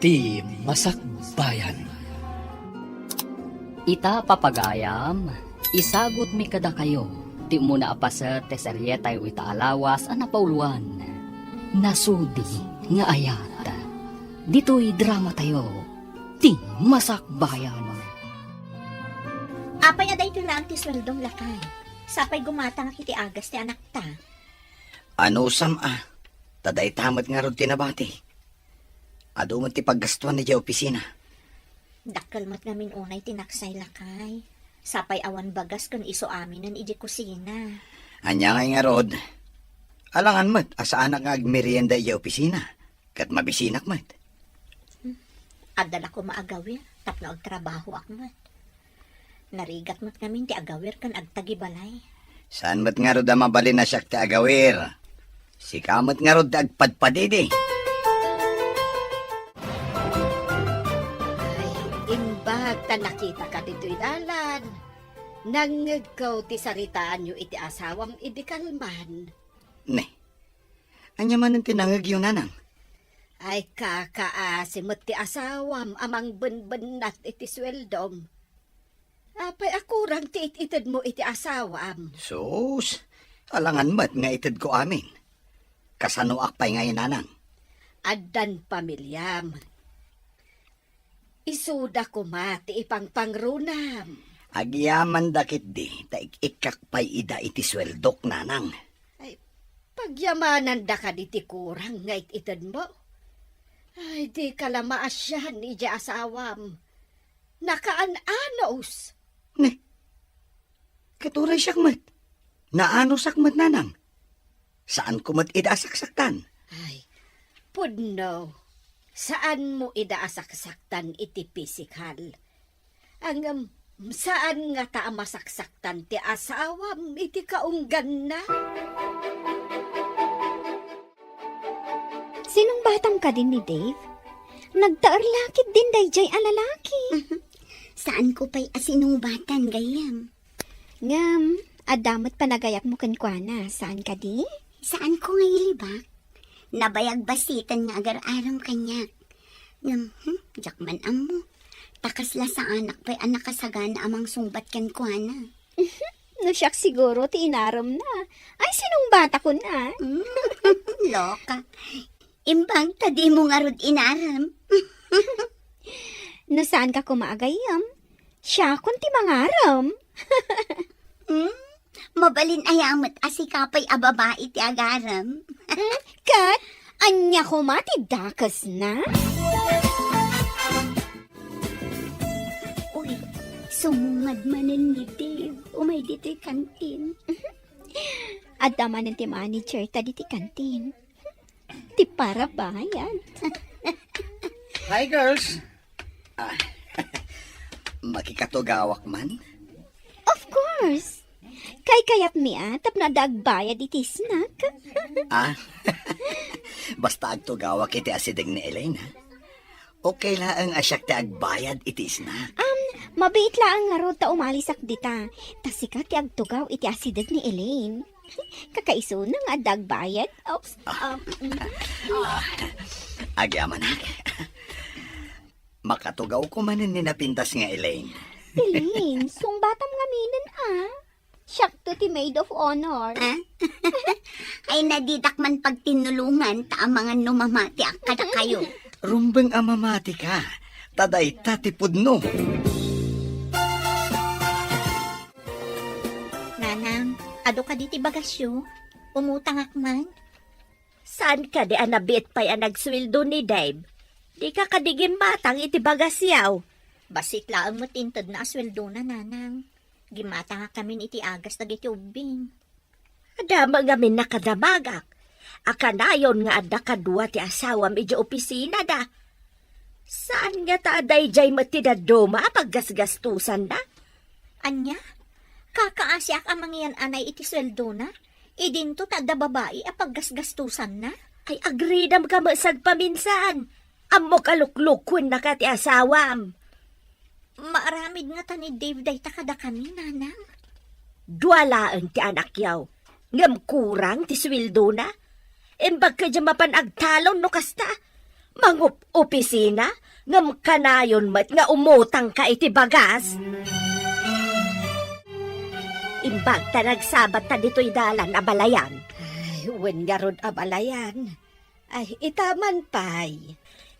Ti Masakbayan. Ita papagayam, isagot mi kada kayo. Di muna apaset te seryetay ita alawas a napauluan. Nasudi nga ayat. Dito'y drama tayo. Ti Masakbayan. Apay aday tila ang tisweldong lakay. Sapay gumata nga kiti agas ti anak ta. Ano taday tamat nga ron tinabati. Ado man ti paggastuan ni opisina. Dakkel mat ngamin unay tinaksay lakay. Sapay awan bagas kun iso amin ng iji kusina. Anya nga rod. Alangan mat, asaan nga agmerienda iya opisina. Kat mabisinak mat. Adala ko maagawir, tapno agtrabaho akmat. Narigat mat ngamin ti agawir kan agtagibalay. Saan mat nga rod mabalin na siyak ti agawir? Si kamat nga rod agpadpadidi. Imbag ta nakita ka dito'y dalan. Nangagaw ti saritaan nyo iti asawam iti kalman. Ne, anya man ang tinangag yun nanang. Ay kakaasimot ti asawam amang benbenat iti sweldom. Apay akurang ti itid mo iti asawam. Sus, alangan mat nga itid ko amin. Kasano akpay ngayon nanang. Addan pamilyam. Isuda ko mati ipang pangrunam. Agyaman dakit di, taik ikakpay ida iti sweldok nanang. Ay, pagyamanan da ka diti kurang nga itid mo. Ay, di ka lamaasyan ni di asawam. Nakaan-anos. Ne, katuray siyak mat. Naano sakmat nanang? Saan ko mat ida saksaktan? Ay, pudno. Saan mo idaasaksaktan iti pisikal? Ang saan nga ta masaksaktan ti asawam iti kaunggan na? Sinong batang ka din ni Dave? Nagtaarlakit din dayjay alalaki. Saan ko pa'y asinong batan gayam? Ngam, adamat panagayak mo kenkwana. Saan ka di? Saan ko ngayilibak? Nabayag basitan nga agar-aram kanyak. Jakman amo. Takasla sa anak pa'y anak kasagana amang sumbat kan ko na. No siyak siguro ti inaram na. Ay, sinong bata ko na? Loka. Imbang tadi mo nga rod inaram. No saan ka kumaagayam? Siya kunti mangaram. Mabalin ayamat asikapay ababa iti agaram. Kat, anya ko matidakas na? Uy, sumungad manin ni Dave. Umay dito'y kantin. At naman ng ti manager ta di ti kantin. Ti para bayan. Hi girls. Makikatugawak man? Of course. Kay kayat mi tap na dagbayad iti snack. Basta agtugawak iti asidig ni Elaine, ha? Okay lang asyak ti agbayad iti snack. Mabait lang nga ro ta umalisak dita. Tasika ti agtugaw iti asidag ni Elaine. Kakaiso na nga dagbayad. Oops. Agyaman ak. Makatugaw ko manin ni napintas nga Elaine. Elaine, sung batam nga minin Siyak to ti maid of honor. Ay nadidak man pagtinulungan ta ang mga numamati akada kayo. Rumbeng amamati ka. Taday tatipudno. Nanang, ado ka diti bagasyo. Umutang akman. Saan ka di anabit pa'y nagswildo ni Dave? Di ka kadigim matang iti bagasyaw. Basit laang mo tintad na asweldo na, nanang. Gimata nga kami iti agas na giti ubing. Adama nga min nakadamagak. Akanayon nga adda kadua ti asawam iti opisina da. Saan nga ta aday jay matidadoma paggasgastusan da? Anya? Kakaasyak ang mangyan anay iti sweldo na? Idinto tagda babae a paggasgastusan na? Ay agridam ka masag paminsan. Amo kaluklukwen na ka ti asawam. Maaramid nga ta ni Dave day takada kami, nanang. Duwalaan ti anak yaw. Ngam kurang ti swildo na. Embag ka dyan mapanagtalon no kasta. Mangup opisina? Ngam kanayon mat nga umutang ka iti bagas? Imbag ta nagsabat ta dito'y dalan abalayan. Ay, wen nga rod abalayan. Ay, itaman pay.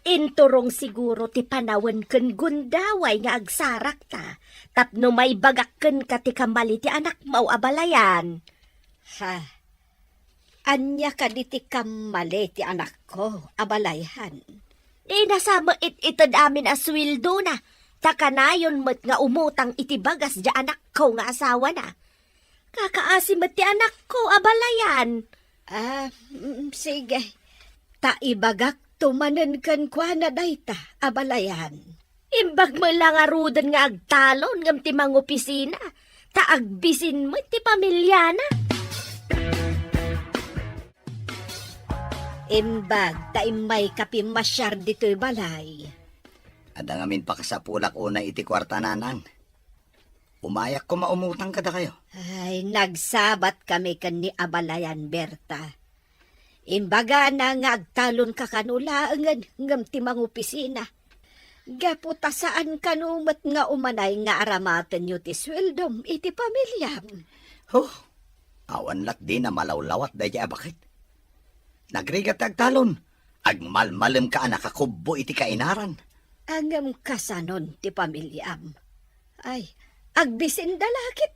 Inturong siguro ti panawen ken gundaway nga agsarak ta. Tapno may bagak ken ka ti kamali ti anak mau abalayan. Ha, anya ka di ti kamali ti anak ko, abalayan. Nasama itad amin aswildo na. Takanayon mat nga umutang iti bagas di anak ko nga asawa na. Kakaasi mat ti anak ko, abalayan. Sige. Taibagak tumanen kan kwa na dayta, abalayan. Imbag mo lang arudan nga agtalon ngam ti mga opisina. Taagbisin mo ti pamilya na. Imbag, taimay kapimasyar dito'y balay. Ada ngamin pa kasapulak una iti kwarta nanang. Umayak ko maumutang kada kayo. Ay, nagsabat kami kan ni abalayan, Berta. Imbaga na nga agtalon ka kanula ngam ti mga opisina. Gaputa saan kanumat nga umanay nga aramatan nyo ti sweldom iti pamilyam. Awan lat di na malawlawat daya bakit? Nagrigat agtalon. Agmalmalem ka nakakubo iti kainaran. Angam kasanon ti pamilyam. Ay, agbisin dalakit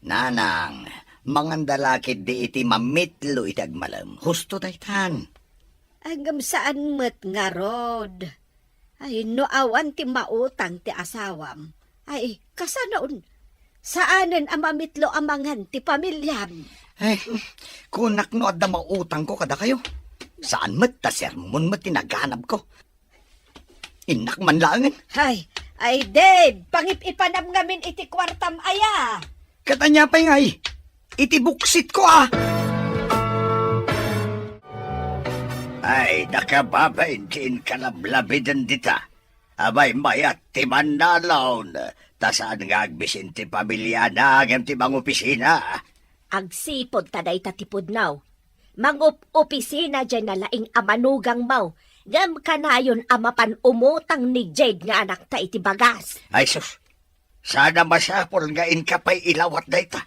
Nanang, mangandalakid di iti mamitlo iti agmalem. Husto daytan. Angam saan met nga rod. Ay, no awan ti mautang ti asawam. Ay, kasanoon. Saanen ang mamitlo amangan ti pamilyam. Ay, kunak no adda mautang ko kada kayo. Saan met ta sermon met tinaganap ko. Inak man langan. Ay, Dave, pangip-ipanam ngamin iti kwartam aya. Katanya pa ngay, iti buksit ko Ay, nakababaintin kalablabidan dita. Abay mayat ti manalaon. Tasaan nga agbisin ti pamilya na agam ti mga opisina. Agsipod taday tatipod now. Opisina dyan na laing amanugang mau. Ngam kanayon amapan umutang ni Jade nga anak ta iti bagas. Ay sus, sana masapol nga inkapay ilawat dayta.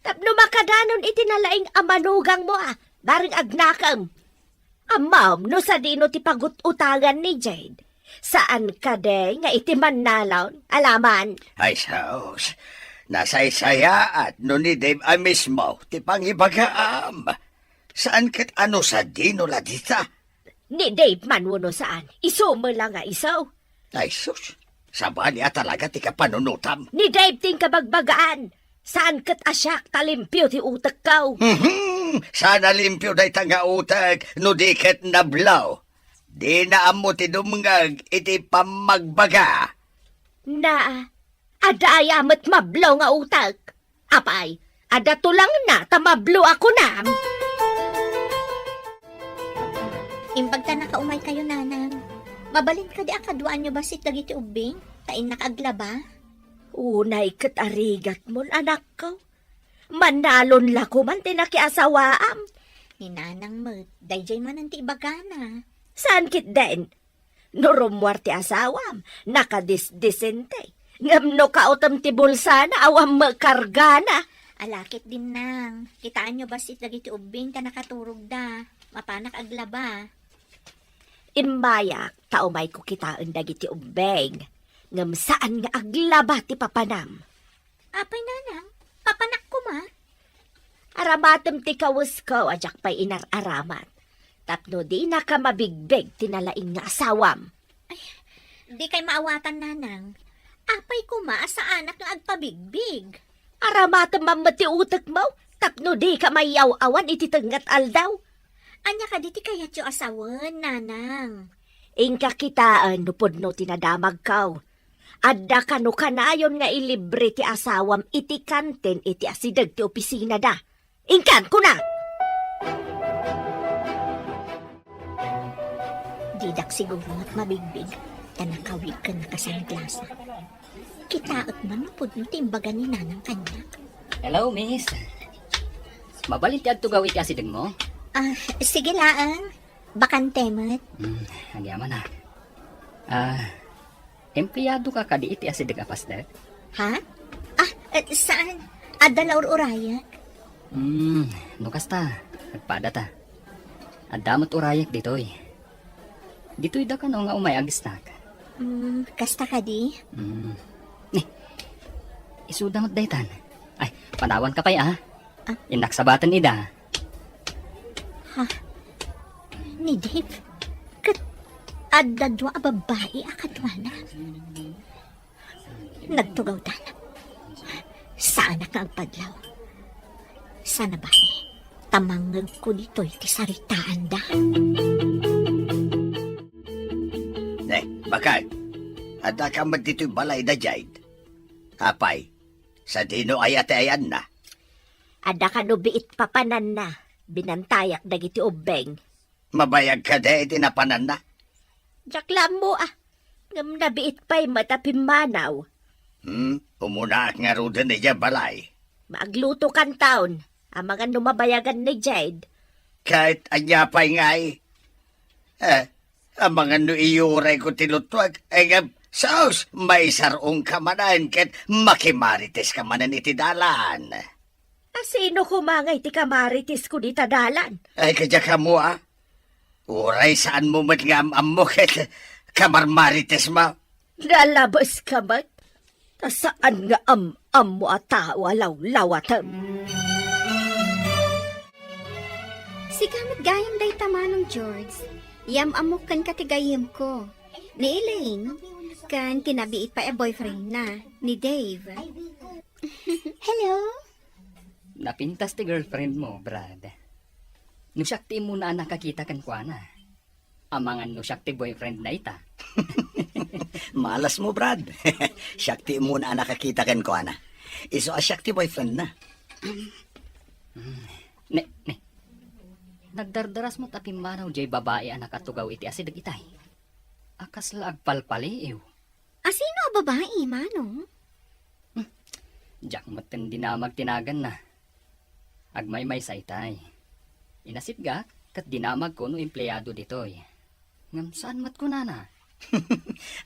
Tapno makadanon iti nalaing amanugang mo baring agnakam. Amam, no sa dino ti pagut-utangan ni Jade. Saan ka de nga iti manalaon? Alaman? Ay sus, nasaysaya at no ni Dave mismo ti pangibagaam. Saan kat ano sa dino la dita? Ni Dave man wano saan. Iso mo lang nga isaw. Ay sus, sabali talaga ti kapanunutam. Ni Dave ting kabagbagaan. Saan kat asyak talimpyo ti utak kaw? Sana limpyo day tanga utak no di ket nablaw. Di na amo ti dumngag iti pamagbaga. Na, adaya met mablaw nga utak. Apay, ada tulang na tamablo ako na. Imbag ta nakaumay kayo, nanang. Mabalin ka di akaduan nyo ba si dagiti ubing? Tain nakaglaba? Unay kat arigat mon anak ko. Manalon la ko man tinakiasawaam. Ni nanang met, dayjay man ang tiibagana. Saan kit den? Norumwar ti asawam, nakadisdisente. Ngam no kautam ti bulsa na awam makargana. Alakit din nang. Kitaan nyo ba si dagiti ubing ta nakaturog da? Mapanak aglaba. Imbayak, taumay ko kitaan dagiti ubeng. Ngam saan nga aglaba ti papanam. Apay nanang, papanak ko ma. Aramatem ti kawus ko, ajak pa'y inararamat. Tapno di na ka mabigbeg tinalaing nga asawam. Di kay maawatan, nanang. Apay ko ma sa anak nga agpabigbig. Aramatem mamati utak mo, tapno di ka mayaw-awan iti tengat aldaw. Anya ka diti kayat yung asawan, nanang. Ingka kitaan no pudno tinadamag kaw. Adda ka no kanayon nga ilibre ti asawam iti kanten iti asidag ti opisina da. Ingkan ko na! Didak siguro at mabigbig. Tanakawig ka na kasanglasa. Kitaot man no pudno timbaga ni nanang kanya. Hello, miss. Mabalin ti agtugaw iti asideng mo? Sige laan. Bakante mo't. Agyaman na. Empleyado ka kadi iti asidig apas, dek? Ha? Saan? Adala urayak? Nukas ta. Nagpada ta. Adamot urayak ditoy. Ditoy da ka no nga umay agisnak. Kasta ka di? Isudamot daytan. Ay, panawan ka pa'y Inaksabatan ida. Ni Dave? Adadwa a babae akatwana. Nagtugaw tana. Saan ka ang padlaw? Sana ba tamangag ko dito'y tisaritaan da. Bakay, ada ka man dito'y balay da jayd. Apay, sa dino ay ayan na. Ada ka no biit papanan na. Binantayak dagiti ubeng. Mabayag ka da iti napanan na. Jaklam mo Ngam na biit pa'y matapimanaw. Umunak nga rudan ni balay. Maagluto kan taon. Ang mga numabayagan ni Jade. Kahit anya pa'y ngay. Ang mga nuiyuray ko tilutwag. Saos, may sarong kamanan ket makimarites kamanan iti dalan. Sino kumangay ti kamaritis ko di tadalan? Ay, kadya ka mo Uray saan mo mat nga mo ket kamarmarites ma. Lalabas ka ba't? Saan nga mo atawa law-lawatam? Sigamit gayam day tamanong George. Yam amok kan katigayam ko. Ni Elaine, kan tinabiit pa boyfriend na, ni Dave. Hello? Napintas ti girlfriend mo, Brad. Nusyakti mo na nakakita kan kwa na. Amangan nusyakti boyfriend na ita. Malas mo, Brad. Shakti mo na nakakita kan ko, ana. Iso a Shakti boyfriend na. Ne. Nagdardaras mo tapim manaw jay babae anak atugaw iti asidag itay. Akas la agpalpali, ew. Sino a babae, manong? Diyak matin dinamag tinagan na. Agmay-may sa itay. Inasit ga, kat dinamag ko no empleyado ditoy. Ngam saan mat ko na?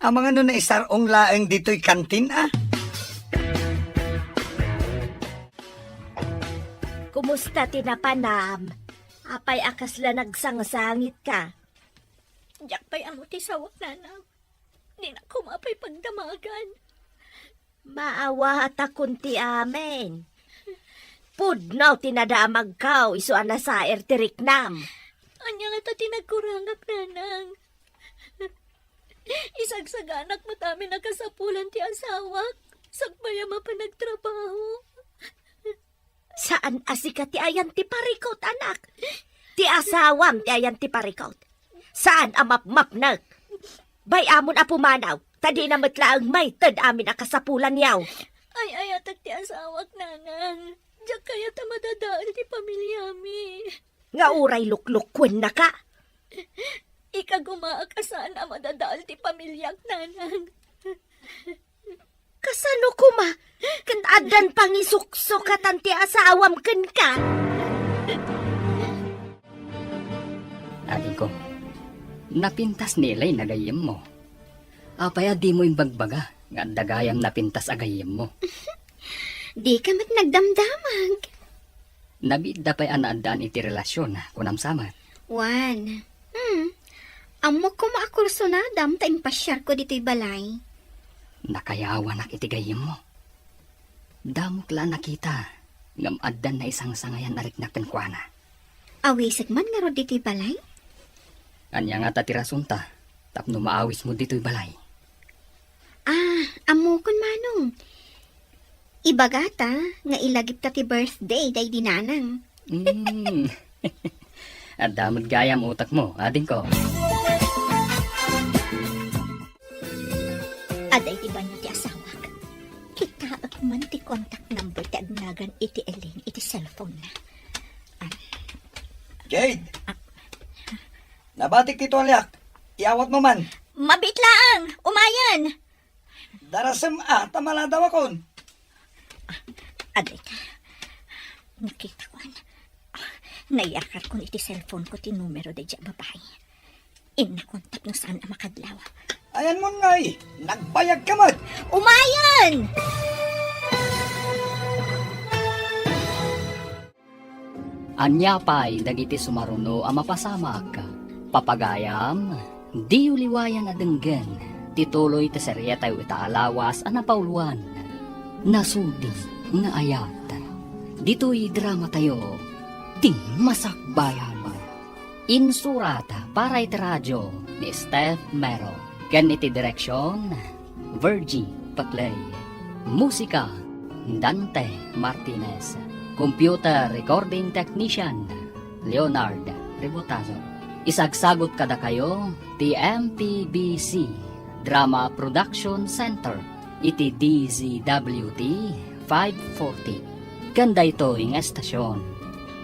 Ang mga nun na isarong laeng dito'y kantin, Kumusta tinapanam? Apay akas la nagsangsangit ka. Diyak pa'y amo ti sawak nanang. Di na kumapay pagdamagan. Maawa at akunti amen. Pudnaw tinadamag kaw, iso ana sa ertiriknam. Anya nga ta tinagkurangak nanang. Isagsaganak mo tami nakasapulan ti asawak. Sagbaya mapanagtrabaho. Saan asika ti ayan ti parikot, anak? Ti asawam ti ayan ti parikot. Saan amap-mapnag? Bay amon apumanaw, tadi na matlaang may tad amin akasapulan yaw. Ay ayatak ti asawak nanang. Diyak kaya ta madadaan ti pamilya mi. Nga uray luklukwen na ka. Ikagumaakasan ang madadaan ti pamilyak nanang. Kasano kuma? Kan adan pangisuksukan ti asawam ken ka. Ading ko, napintas nila'y nagayem mo. Apaya di mo imbagbaga, nga dagayam napintas agayem mo. Di ka mat nagdamdamag. Nabida pa'y anaandaan iti relasyon, kunam samat. Juan, amo ko maakurso na dam ta impasyar ko dito'y balay. Nakayawa na iti gayem mo. Damok la nakita, ngam addan na isang sangayan arik na kenkwana. Awisag man nga ro dito'y balay? Anya nga tatirasunta, tapno maawis mo dito'y balay. Amo kun manong. Ibagata nga ilagip ta ti birthday day dinanang. At damod gayam utak mo, ading ko. Aday ti banyo ti asawak. Kita man ti contact number ti agnagan iti Elaine iti cellphone na. Jade! Nabatik ti Tolyak. Iawat mo man. Mabit lang! Umayan! Darasam tamala daw akon. Aday ka. Nakita ko Nayakar ko iti cellphone ko ti numero da dya babae. Inakontak no saan ang makadlaw. Ayan mo ngay, nagbayag ka mat. Umayan! Anya pa'y dagiti sumaruno ang mapasamak. Papagayam, di uliwayan adenggen. Tituloy ta serye tayo itaalawas ang napauluan. Nasudi nga ayat. Dito'y drama tayo. Di masakbayan. Insurata para iti radyo ni Steph Mero. Ganiti direksyon, Virgie Paclay. Musika, Dante Martinez. Computer Recording Technician, Leonard Rebotazo. Isagsagot kada kayo, TMPBC, Drama Production Center, iti DZWT 540. Ganda ito ing estasyon.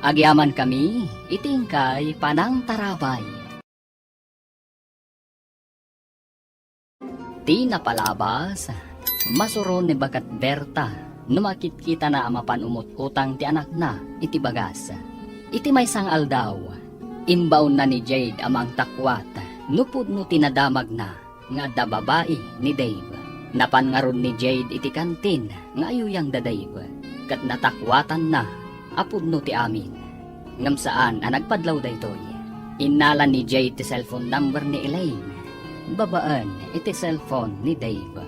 Agyaman kami, itingkay panang tarabay. Di napalabas, masuron ni Bagat Berta, numakit kita na amapan umut-utang ti anak na, iti bagas. Iti may sang aldaw, imbaon na ni Jade amang takwat, nupod no tinadamag na, nga da babae ni Dave. Napan nga ron ni Jade iti kantin, nga ayuyang da Dave, kat natakwatan na, apod no ti amin. Ngam saan ang nagpadlaw da ito'y, inalan ni Jade ti cellphone number ni Elaine, babaan iti cellphone ni Dave.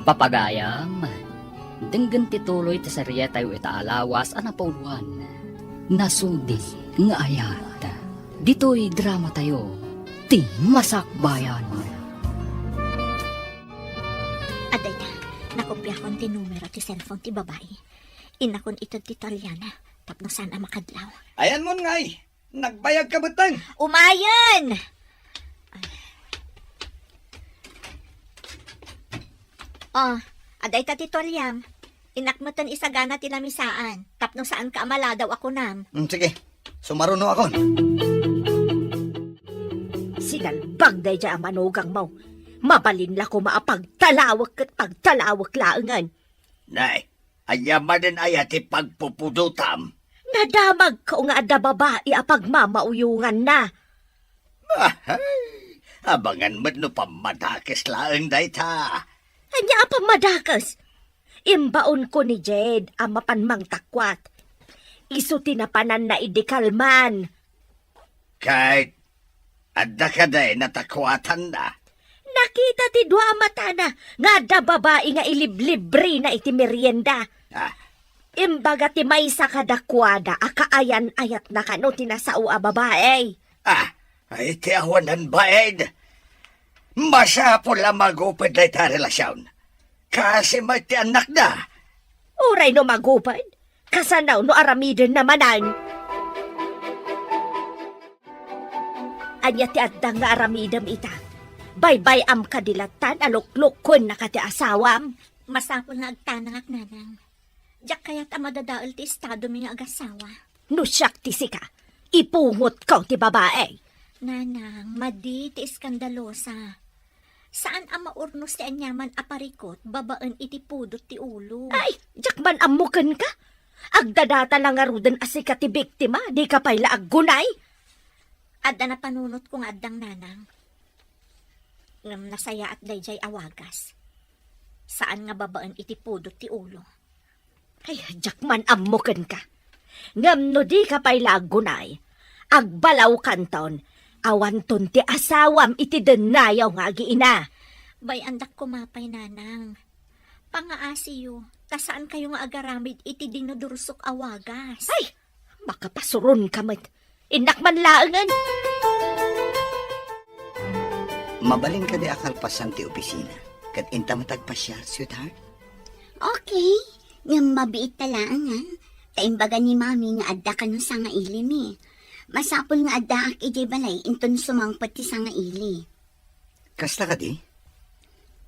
Papagayam, denggan tituloy ti serye tayo itaalawas ang napauluan. Nasudi nga ayat. Dito'y drama tayo. Ti masakbayan. Aday na, nakopya kon ti numero ti cellphone ti babae. Inakon ito ti Taliana, tapno saan ang makadlaw. Ayan mo ngay, nagbayag ka batang. Umayan! Oh, aday ta ti Tolyam. Inakmatan isagana ti lamisaan. Tapno saan ka amala daw ako nam. Sige, sumaruno ako. Sinalbag day dya ang manugang mo. Mabalin la ko maapagtalawak at pagtalawak laangan. Nay, ayaman din ayat ipagpupudutam. Nadamag ko nga ada babae apag mamauyungan na. Abangan mo no pamadakis laang day ta. Anya apang madakas. Imbaon ko ni Jed ang mapanmang takwat. Isu tinapanan na idikalman. Kahit adda ka day natakwatan na. Nakita ti dua mata na nga da babae nga iliblibre na iti merienda. Ah, Imbaga ti may sa kadakwada akaayan ayat na kano tinasao a babae. ay ti awanan baed. Masapol ang magupad na ita relasyon. Kasi may ti anak na. Uray no magupad. Kasanaw no aramiden namanan. Anya ti addang nga aramidam ita. Baybay am kadilatan aluklukon na kati asawam. Masapol nga agtanang nanang. Diyak kaya't amadadaol ti estado mi nga agasawa. No siyak ti sika. Ipungot ko ti babae. Nanang, madi ti iskandalosa. Saan ang maurnos ti anyaman aparikot, babaan iti pudot ti ulo? Ay, jakman amukan ka. Agdadata lang nga rudan asika ti biktima, di ka payla aggunay. Adda na panunot kong addang nanang. Ngam nasaya at dayjay awagas. Saan nga babaan iti pudot ti ulo? Ay, jakman amukan ka. Ngam no di ka payla aggunay. Agbalaw kanton, awan ton ti asawam iti denayaw nga agiina. Bay andak kumapay nanang. Pangaasiyo, ta saan kayo nga agaramid iti dinudursok awagas? Ay, makapasuron ka mat. Inakman laangan. Mabalin ka di akalpasan ti opisina. Kat inta matagpa siya, sweetheart. Okay, ngam mabiit talaan nga. Taimbaga ni mami nga adda ka no sa nga ilim eh. Masapol nga adda ak ijay balay inton sumangpat ti sa nga ili. Kasta ka di?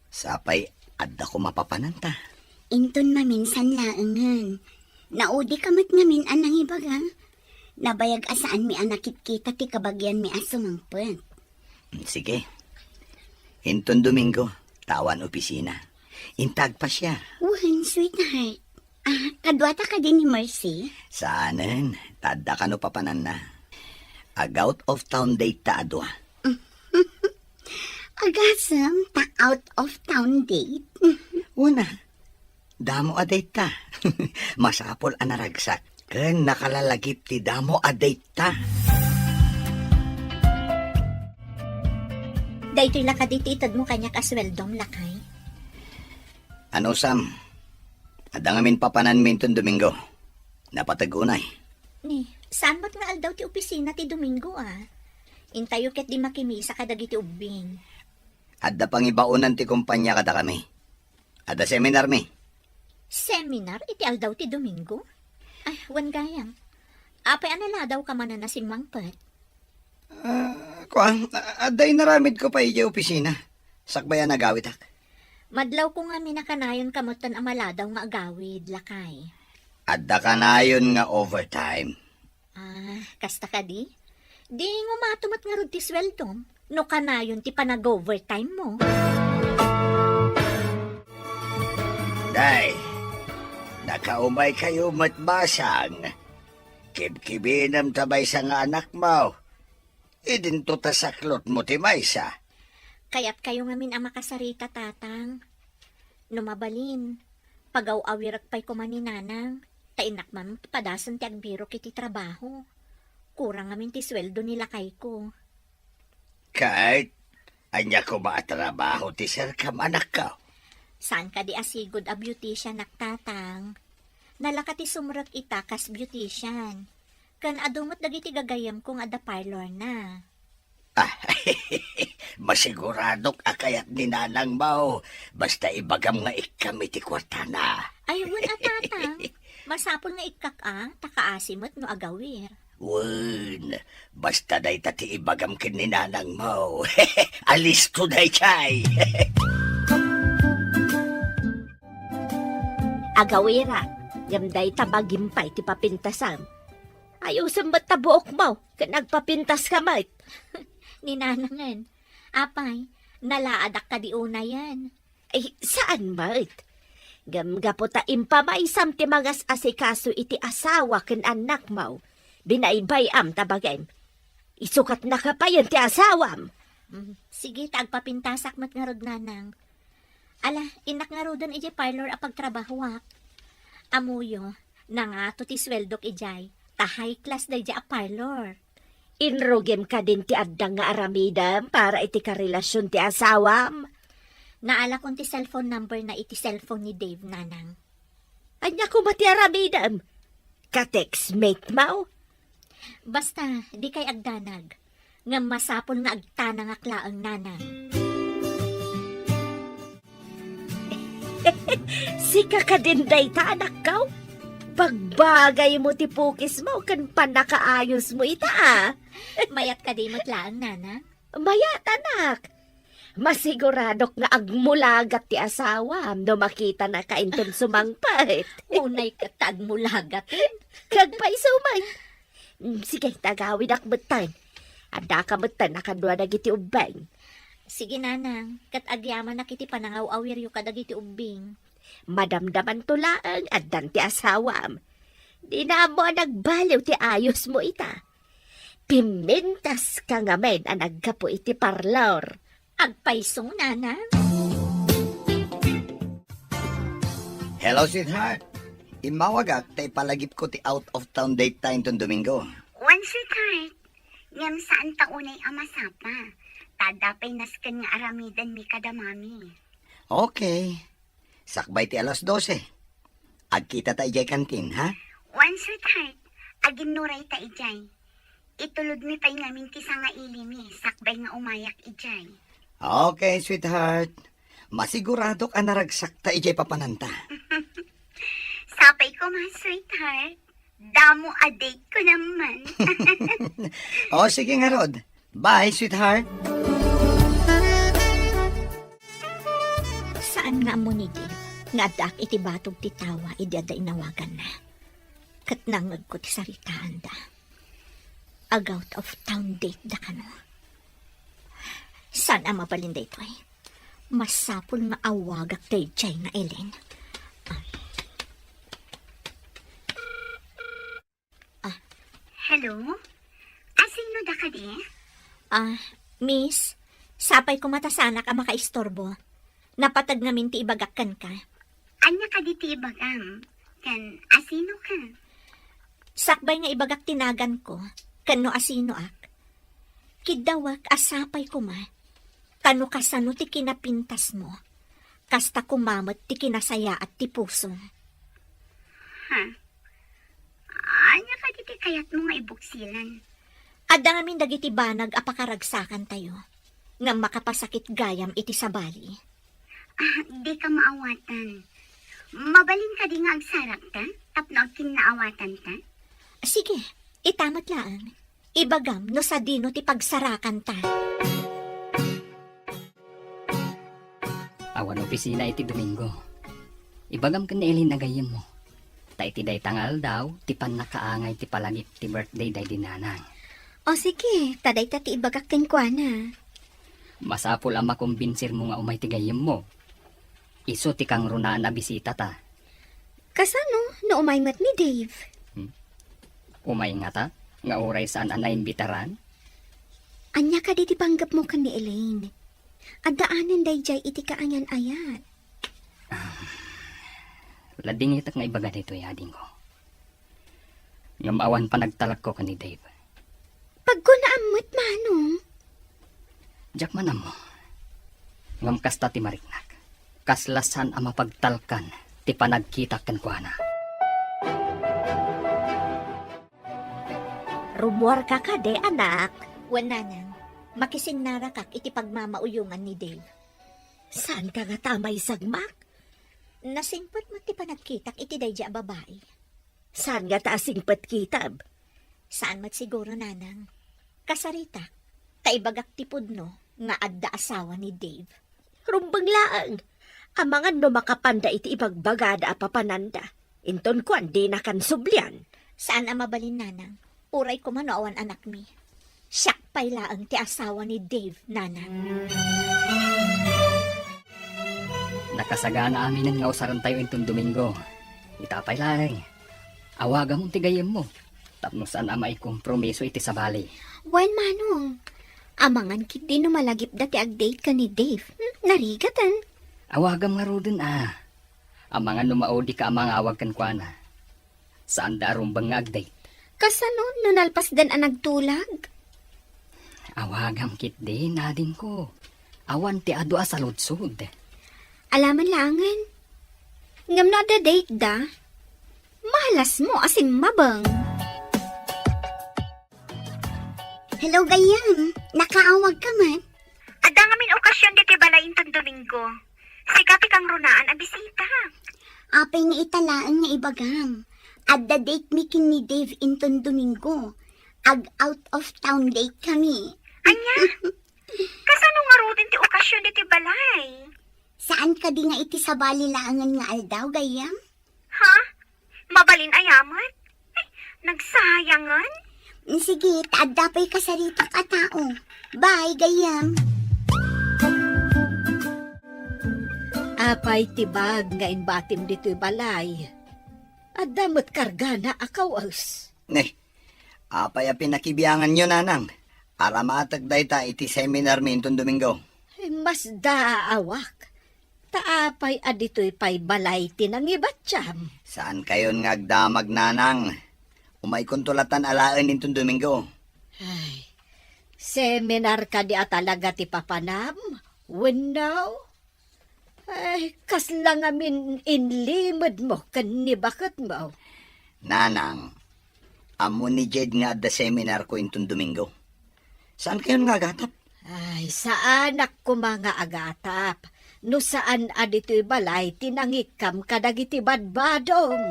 Sapay, adda ko mapapananta. Inton maminsan laangan. Naudi kamat ngamin anang ibaga. Nabayag asaan mi anakit kita ti kabagyan mi asumangpet. Sige. Hinton Domingo, tawan opisina. Intag pa siya. Wuhan, sweetheart. Kadwata ka din ni Mercy? Saanen, tadda ka no papanan na. Ag out of town date ta adwa. Agasam ta out of town date. Una, damo a date ta. Masapol ang naragsak. Ken nakalalagip ti damo a date ta. Daytoy lakadititad mo kanya kasweldong lakay. Ano, Sam? Adangamin papanan minton Domingo. Napatagunay. Ni, saan ba't nga aldaw ti opisina ti Domingo Intayo ket di makimisa kadagiti ubing. Adda pang ibaunan ti kumpanya kada kami. Adda seminar mi. Seminar iti aldaw ti Domingo? Ay, wan gayang. Apay anala daw ka man na si Mangpet. Kuang, adday naramid ko pa iti opisina. Sakbayan nagawit ak. Madlaw ko nga minakanayon kamutan amaladaw nga agawid, lakay. Adda ka na yun nga overtime. Kasta ka di? Di ngumatumat nga rod ti sweldom. No kanayon ti panag-overtime mo. Day, nakaumay kayo matbasang. Kibkibinam tabay sa nga anak mo. Idinto ta saklot mo ti maysa. Kaya't kayo ngamin ang makasarita, tatang. Numabalin, pagaw-awirak pa'y kumaninanang, tainak mam padasan ti agbiro kiti trabaho. Kurang ngamin ti sweldo nila kay ko. Kahit, anya ko ba trabaho ti sir kam anak ka? Saan ka di asigod a beautician naktatang? Nalaka ti sumrak itakas beautician. Kan adumot dagiti gagayam kong ada parlor na. Masiguradok akayat ni nanang mo. Basta ibagam nga ikam iti kwarta na. Ay, wala tatang. Masapol nga ikak takaasimot no agawir. Wun, basta day tati ibagam kin ni nanang mo. Alis ko day chay. Agawira, gamday tabagimpay ti papintasam. Ayusan ba't tabuok mo? Nagpapintas ka, mate. Ninanangan. Apay, nalaadak ka di una yan. Ay, saan, mate? Gamgapo ta impamaisam ti magas asikaso iti asawa ken anak mo. Binaybayam tabagay. Isukat na ka pa yan ti asawam. Sige, tagpapintasak mat nga rod nanang. Ala, inak nga rodon ijay parlor a pagtrabahwak. Amuyo, nangato ti sweldok ijay. Ta high class da ijay a parlor. Inrogem ka din ti addang nga aramidam para iti karelasyon ti asawam. Naala kong ti cellphone number na iti cellphone ni Dave, nanang. Anya ko mati aramidam? Ka-textmate mo? Basta, di kay agdanag. Nga masapol nga agtanang aklaang nanang. Sika ka din day ta anak ka? Pagbagay mo ti pukis mo kan panakaayos mo ita. Mayat ka di matlaang, nanang? Mayat anak. Masiguradok nga agmulagat ti asawa no makita na kainton sumangpait. Unay ka tagmulagatin. Kagpay sumay. Sige, tagawin akbetan. Ada ka betan nakadwa dagiti ubeng. Sige, nanang. Kat agyaman na kiti panangaw-awir yu kadagiti ubing. Madamdaman tulaan at dan ti asawam. Di na mo nagbaliw ti ayos mo ita. Pimintas ka nga men ang nagkapo iti parlor. Agpaisong, nanang. Hello, sweetheart. Imawagak tay palagip ko ti out of town date time ton Domingo. One sweetheart. Ngam saan taunay amasapa. Tadapay nasken nga aramidan mi kadamami. Okay. Sakbay ti alas 12. Agkita ta ijay kantin, ha? One sweetheart. Agin nuray ta ijay. Itulod mi pa'y ngamin ti nga ilimi. Sakbay nga umayak ijay. Okay, sweetheart. Masigurado ka naragsak ta ijay papananta. Sapay ko ma, sweetheart. Damo a date ko naman. O, sige nga, Rod. Bye, sweetheart. Saan nga mo ni Dave? Nga adak iti batog ti tawa, idada inawagan na. Kat nangag ko ti saritaan da. Ag-out of town date da ka no. Saan ang mapalinday ito eh? Masapol nga awagak kay Jay na Ellen. Hello? Asino da ka di? Miss, sapay ko matasanak ang makaistorbo. Napatag namin ti ibagakkan ka. Anya ka di ti ibagam? Kan asino ka? Sakbay nga ibagak tinagan ko, kano asino ak. Kidawak asapay ko ma, kano kasano ti kinapintas mo, kasta kumamot ti kinasaya at ti puso. Ha? Anya ka di ti kayat mo nga ibuksilan? Adda ngamin dagiti banag apakaragsakan tayo, nga makapasakit gayam iti sabali. Di ka maawatan. Mabalin ka di nga agsarak ta? Tapno kinaawatan ta? Sige, itamat laan. Ibagam no sa dino ti pagsarakan ta. Awan opisina iti Domingo. Ibagam ka ni Elin agayem mo. Ta iti day tangal daw, ti pan nakaangay ti palagip ti birthday day dinanang. O sige, taday tati ibagak ken kwa na. Masapol ang makumbinsir mo nga umay ti gayem mo. Iso ti kang runaan na bisita ta. Kasano, no umaymat ni Dave? Umay nga ta, nga oray saan ang naimbitaran. Anya ka di ti panggap mo kan ni Elaine. Adaanan day jay iti kaanyan ayat. Lading itak nga ibaga dito yading ko. Nga maawan pa nagtalak ko ka ni Dave. Pag ko naamot manong. Jack man mo. Ngam kasta ti mariknak. Kaslasan ang mapagtalkan ti panagkita kan kwa na. Rumor ka de, anak. Wananang, makising narakak iti pagmamauyungan ni Dave. Saan ka nga tamay sagmak? Nasingpot mo ti panagkitak iti dayja babae. Saan nga taasing patkitab? Saan mat siguro nanang? Kasarita, taibagak ti pudno nga adda asawa ni Dave. Rumbang laang. Amangan no makapanda iti ibagbagada a papananda. Inton ko di na kan sublyan. Saan ang mabalin nanang? Uray ko man awan anak mi. Siyak pay laang ti asawa ni Dave, nanang. Nakasagana amin nga usaran tayo intong Domingo. Itapay lang. Awaga mong tigayem mo. Tapno saan ama ikompromiso iti sabali. Wan manong. Amangan kit di no malagip dati ag-date ka ni Dave. Narigatan. Awagam nga ro din Amangan numaodi ka amang awag kan kwa na. Saan darum bang nga ag-date? Kasano no nalpas dan ang nagtulag? Awagam kit din nading ko. Awan ti adu sa lutsud. Alaman langan. Ngam na da date da. Malas mo asin mabang. Hello, gayam. Nakaawag ka man? Ada ngamin okasyon diti balayin tong Domingo. Sigati kang runaan a bisita. Apay nga italaan nga ibagam. At the date meeting ni Dave inton Domingo. Ag out of town date kami. Anya? Kasano nga rutin ti okasyon diti balay? Saan ka di nga iti sa balilaangan nga aldaw, gayam? Ha? Mabalin ayamat? Nagsayangan? Sige, taadapay ka sa rito ka tao. Bye, gayam. Apay tibag nga imbatim dito'y balay. At damot karga na akawas. Apay a pinakibiyangan nyo, nanang. Para maatagday ta iti seminar mi intong Domingo. Mas daawak. Taapay adito'y pay balay tinang ibatsyam. Saan kayon nga agdamag, nanang? Umay kontulatan alaan intong Domingo. Ay, seminar ka di talaga ti papanam? Winaw? Ay, kaslang amin inlimod mo, kanibakot mo. Nanang, amo ni Jed nga at the seminar ko intong Domingo. Saan kayon nga agatap? Ay, sa anak ko mga agatap. No saan adito'y balay tinangikam kadagiti badbadong.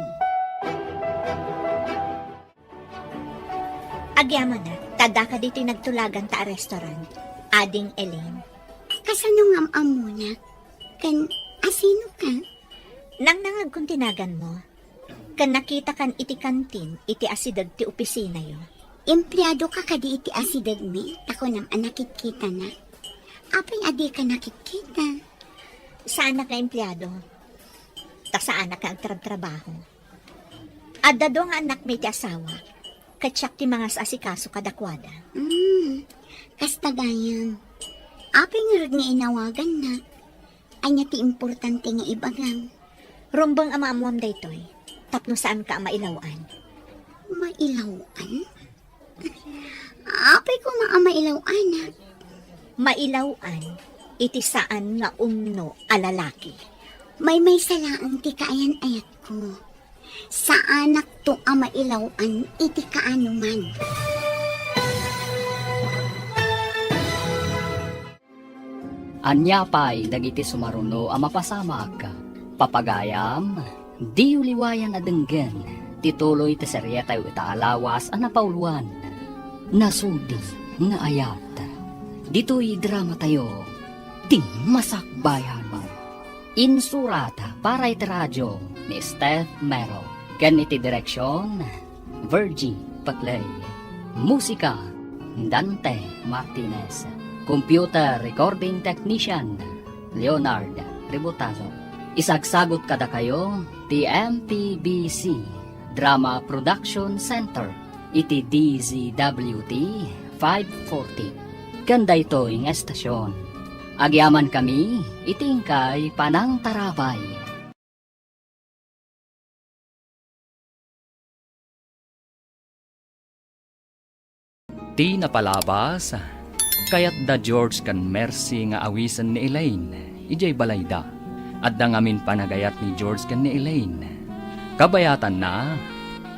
Agyaman na, tada ka dito nagtulagan ta a restaurant. Ading Elaine. Kasano nga muna? Kan, asino ka? Nang nangag kung tinagan mo, kan nakita kan iti kantin, iti asidag ti opisina yo. Empleyado ka kadi iti asidag mi? Ako nam nakikita na. Apay adi ka nakikita? Saan ka empleyado? Ta saan ka agtrabaho? Adda do nga anak may ti asawa. Katsak ti mga asikaso kadakwada. Kasta gayam. Apay nga rod nga inawagan na. Anya ti importante nga ibagam. Rumbang ama-amuam daytoy. Tapno saan ka mailawan? Mailawan? Apay ko mailawan na. Mailawan, iti saan nga umno alalaki. May salaang ti kaayan ayat ko. Sa anak to mailawan, iti kaano man. Anya pa'y dagiti sumaruno ang mapasamak. Papagayam, di uliwayan adenggen, tituloy ti serye tayo itaalawas ang napauluan. Nasudi nga ayat. Dito'y drama tayo, ting masakbayan. Insurata para iti radyo ni Steph Mero. Ken iti direksyon, Virgie Paclay. Musika, Dante Martinez. Computer Recording Technician, Leonard Ributazo. Isagsagot kada kayo, ti MPBC Drama Production Center, iti DZWT 540. Ganda ito ang estasyon. Agyaman kami, itingkay panang tarabay. Ti napalabas, kaya't da George kan Mercy nga awisan ni Elaine, ijay balayda, at da ngamin panagayat ni George kan ni Elaine. Kabayatan na,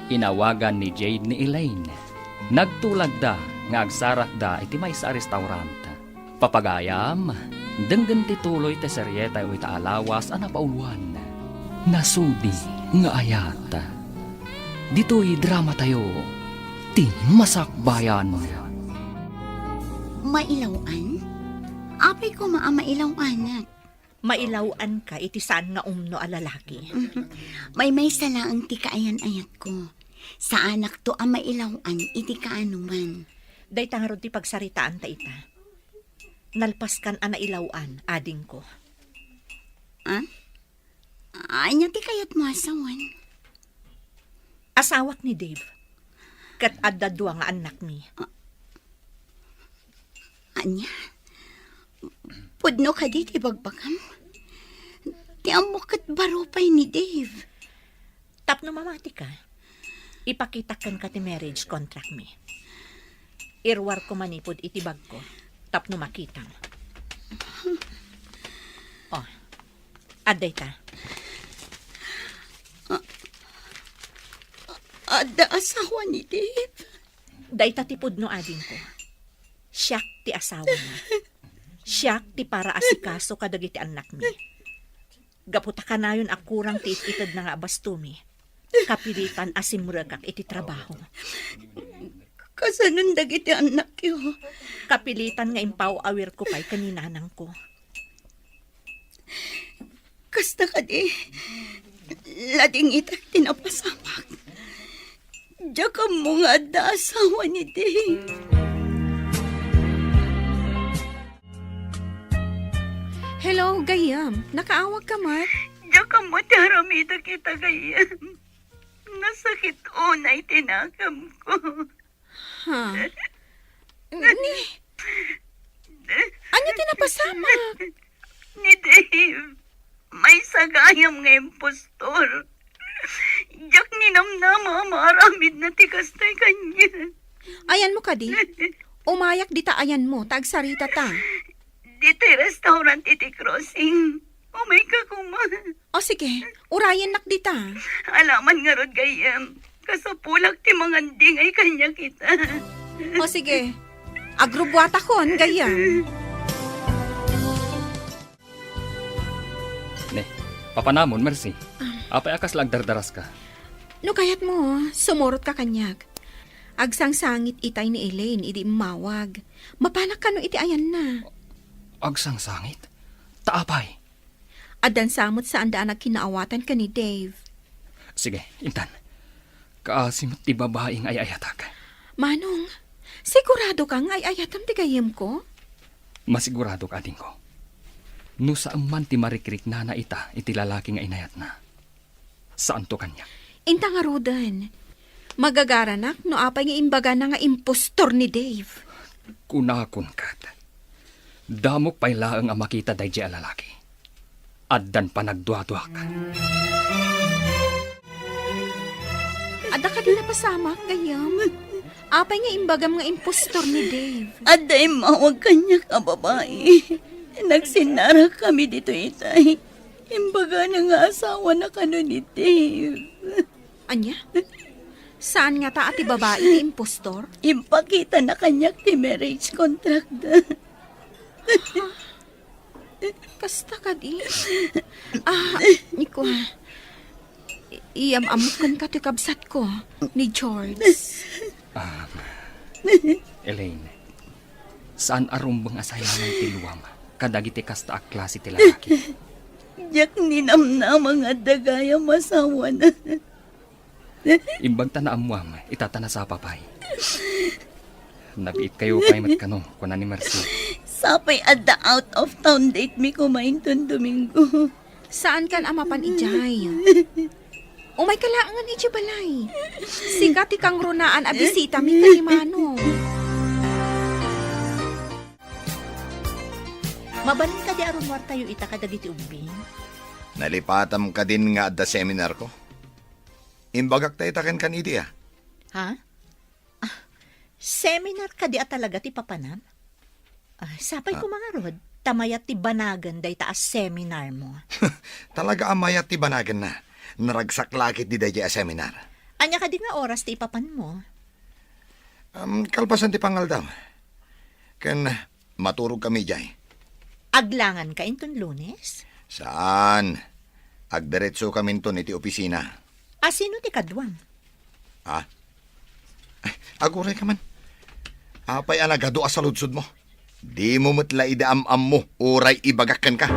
inawagan ni Jade ni Elaine. Nagtulag da, nga agsarak da iti may sa restaurant. Papagayam, denggan tituloy te seryeta o itaalawas ang napauluan. Nasudi nga ayat. Dito'y drama tayo, ti masakbayan. Mailawan? Apay ko mailawanan. Mailawan ka, iti saan nga umno alalaki. May salaang ti kaayan ayat ko. Sa anak to mailawan, iti kaano man. Day tangarod ti pagsaritaan ta ita. Nalpaskan ana ilawan, ading ko. Anya ti kayat mo asawan? Asawak ni Dave. Kat adda dua nga anak mi. Anya? Pudno ka di ti bagbagam? Ti amok kat baropay ni Dave. Tapno mamati ka. Ipakitakan ka ti marriage contract mi. Irwar ko manipod iti bag ko. Tapno makita. Oh, aday ta. Ada asawa ni Dave? Day ta tipod no ading ko. Siyak ti asawa na. Siyak ti para asikaso kadagiti anak mi. Gaputa ka na yun akurang ti ititad na nga bastumi. Kapilitan asimuragak iti trabaho. Kasanon dagiti anak yo. Kapilitan nga impaw awir ko pa'y kaninanang ko. Kasta ka di. Lading itak tinapasamak. Diya ka mo nga da asawa ni Dave. Hello, Gayam. Nakaawag ka, Mark? Diya ka mo taramita kita gayam. Nasakit o na itinakam ko. Ha? Ano tinapasamak? Ni Dave, may sagayam nga impostor. Diyak ninamnama maramid na tikas na kanya. Ayan mo ka di. Umayak di ta ayan mo, tagsarita ta. Dito restaurant iti crossing. Umay ka kuma. O sige, urayan nak di ta. Alaman nga rod gayam. Kasapulak ti mga dingay kanya kita. O sige, agrubwata kon, Gayam. Ne, papanamon, Mercy. Apay akas lagdardaras ka. No kayat mo, sumurot ka kanyag. Agsangsangit itay ni Elaine, idi mawag. Mapanak ka no iti ayan na. Agsang sangit? Taapay. Adan samot saan daan nagkinaawatan ka ni Dave. Sige, intan. Kaasimot ti babaeng ay ayatag. Manong, sigurado kang ay ayatam ti Gayam ko? Masigurado ka ating ko. No saan man ti marikrik na na ita iti lalaki nga inayat na. Saan to kanya? Inta nga rodan. Magagaranak no apay nga imbaga na nga impostor ni Dave. Kunakon kat. Damok pa'y laang ang makita day di alalaki. Addan pa nagduwa-duwa ka. Ada ka din napasama, gayam. Apay nga imbagam nga impostor ni Dave. Aday mawag kanya ka babae. Nagsinara kami dito itay. Imbaga na nga asawa na kano ni Dave. Anya? Saan nga ta ati babae ni impostor? Impakita na kanya ti marriage contract da. Kasta ka di. Niko, iyam-amukan ka ti kabsat ko ni George. Elaine, saan arumbang asayangan ti luwam? Kadagiti kasta a klase ti lalaki. Jak ninamnam nga dagaya masawa na. Imbag tanaamwam, itatana sa papay. Nag-eat kayo pa'y matkano, kuna ni Mercy. Sapay at the out of town date mi kumain ton Domingo. Saan kan amapan ijay? Umay kalaangan ijay balay. Sikat ikang runaan a bisita mi kanimano. Mabalin ka di aron war tayo ita kadagiti umbing. Nalipatam ka din nga at seminar ko. Imbagak tayo taken kan iti Ha? Seminar ka di talaga ti papanam? Sapay ko mga rod, tamayat ti banagan day taas seminar mo. Talaga amayat ti banagan na. Naragsak lakit di dahi seminar. Anya ka di nga oras ti ipapan mo? Kalpasan ti pangal daw. Kan maturog kami jay. Aglangan ka inton Lunes? Saan? Agdiretso kami ton iti opisina. Sino ti kadwang? Aguray ka man. Apay anagado sa ludsud mo. Di mo matla idaam-am mo, uray ibagakan ka.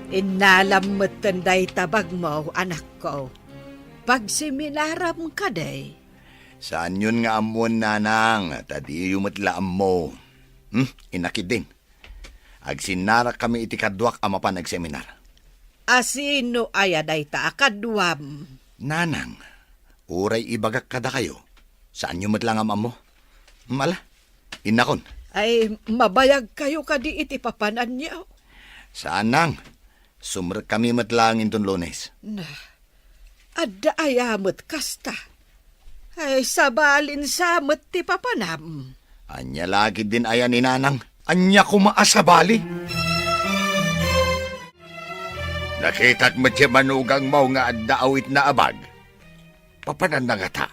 Inalam mo tanday tabag mo, anak ko. Pag seminaram ka day. Saan yun nga amon, nanang? Tadi yung matlaam mo. Inakid din. Agsinara kami iti kadwak amapan nagseminar. Asino ayaday ta akadwam? Nanang, uray ibagak kada kayo. Saan yung matlang amam mo? Mala, inakon. Ay, mabayag kayo kadi iti papanan niyo. Saan nang? Sumrek kami matlangin ton Lunes. Adda ayamot kasta. Ay, sabalin samot ti papanam. Anya lagi din ayan ni nanang. Anya kumaasabali. Nakita't matya manugang mo nga adda awit na abag. Papanan na nga ta.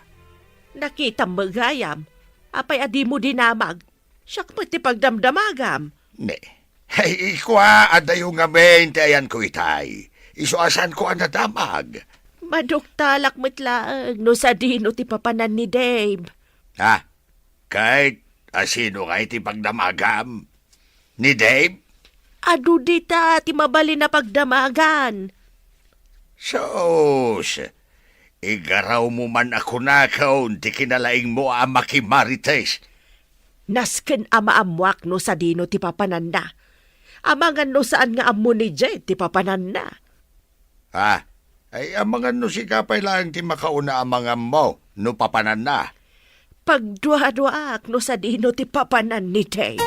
Nakita magayam. Apay adi mo dinamag. Siyak mo ti pagdamdamagam. Ne. Hey, ikwa adayo nga main ti ayan ko itay. Isuasan ko ang nadamag. Maduktalak matlaang no sa dino ti papanan ni Dave. Kahit asino nga iti pagdamagam? Ni Dave? Adu dita ti mabali na pagdamagan. Sos, igaraw mo man ako na kaon ti kinalaing mo ang makimarites. Nasken amaamuak no sa dino ti papanan na. Amangan no saan nga amo ni Jay ti papanan na. Ay amangan no si kapay lang ti makauna amangan mo no papanan na. Pagdua-duak no sa dino ti papanan ni Jay.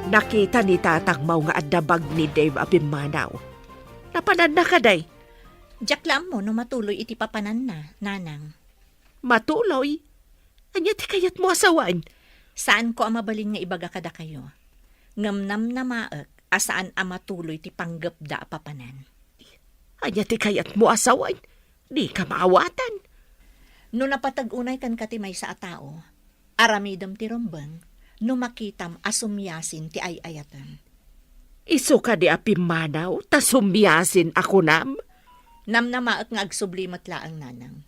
Nakita ni tatang mau nga adabag ni Dave Abimanaw. Napanan na ka day. Jaklam mo no matuloy iti papanan na, nanang. Matuloy? Anya ti kayat mo asawan? Saan ko amabalin nga ibaga kada kayo? Ngamnam na maek, asaan amatuloy ti panggap da papanan. Anya ti kayat mo asawan? Di ka maawatan. No napatag-unay kan katimay sa atao, aramidam ti rombang, no makitam asumyasin ti ay-ayatan. Iso ka di Abimanaw, ta sumyasin ako nam? Namnamaak nga agsublimat laang nanang.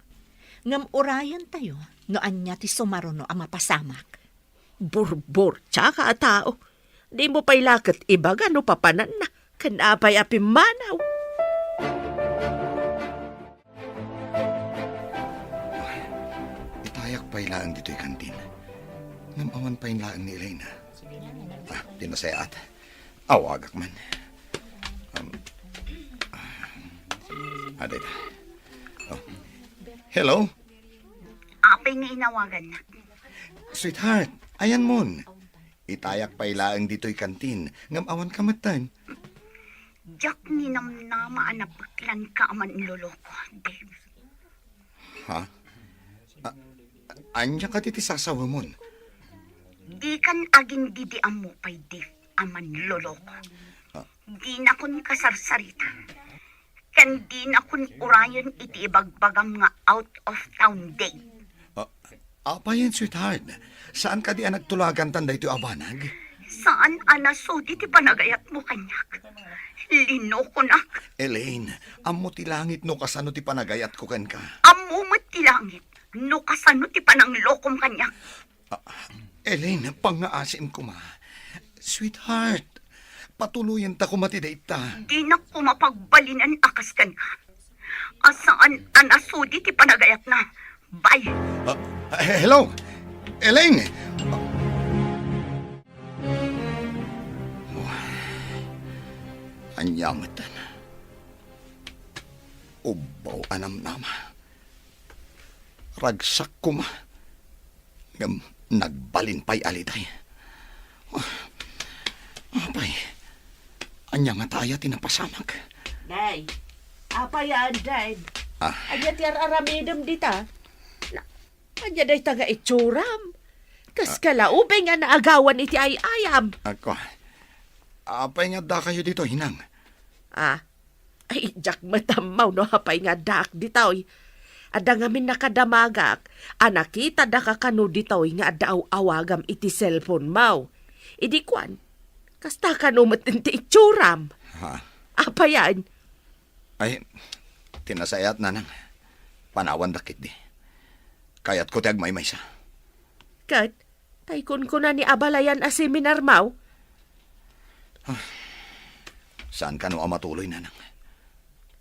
Ngam urayan tayo, no anya ti sumaruno ang mapasamak. Burbur, tsaka a tao. Di mo pa'y lakat ibaga no papanan na, kanapay Abimanaw. Itayak pa'y laang dito'y kantin. Namaman pa'y laang ni Elena. Dinasayat. Awagak man. Aday. Oh. Hello? Apay nga inawagan na. Sweetheart, ayan mon. Itayak pa ilaang dito'y kantin. Ngamawan ka matan. Jak ni namnama anapaklan ka aman loloko, Dave. Ha? Anya ka titi sasawa mon? Di kan aging didiam mo pay Dave aman loloko. Di na kun kasarsarita. Kan di na kun urayon iti ibagbagam nga out of town Dave. Apa yan, sweetheart? Saan ka di nagtulagan tanda ito abanag? Saan anaso di ti panagayat mo kanyak? Lino ko na. Elaine, amo ti langit no kasano ti panagayat ko kan ka. Amumot ti langit. No kasano ti pananglokom kanyak. Elaine, pangaasim ko ma. Sweetheart, patuluyan ta kumatidait ta. Di na ko mapagbalinan akas kan ka. Asaan anaso di ti panagayat na. Bye. Hello? Elaine! Anyamatan. Ubaw anam nama. Ragsak ko ma. Ngam nagbalin pa'y aliday. Apay. Anya nga taya tinapasamag. Day, apa yan, Day? Anya tiyar aramidem dita. Anya day taga itsuram. Kas kalaubay nga naagawan iti ay ayam. Ako. Apay nga da kayo dito, hinang. Ay, jak matamaw no hapay nga dak ditaw. Ada ngamin nakadamagak. Anakita da ka kanu ditaw nga daw awagam iti cellphone mau. Idi kwan. Kasta kanumat iti itsuram. Apa yan? Ay, tinasayat na nang. Panawan dakit di. Kayat ko tiag may sa. Kat, taykon ko na ni abalayan a seminar mau. Saan ka no matuloy na nang?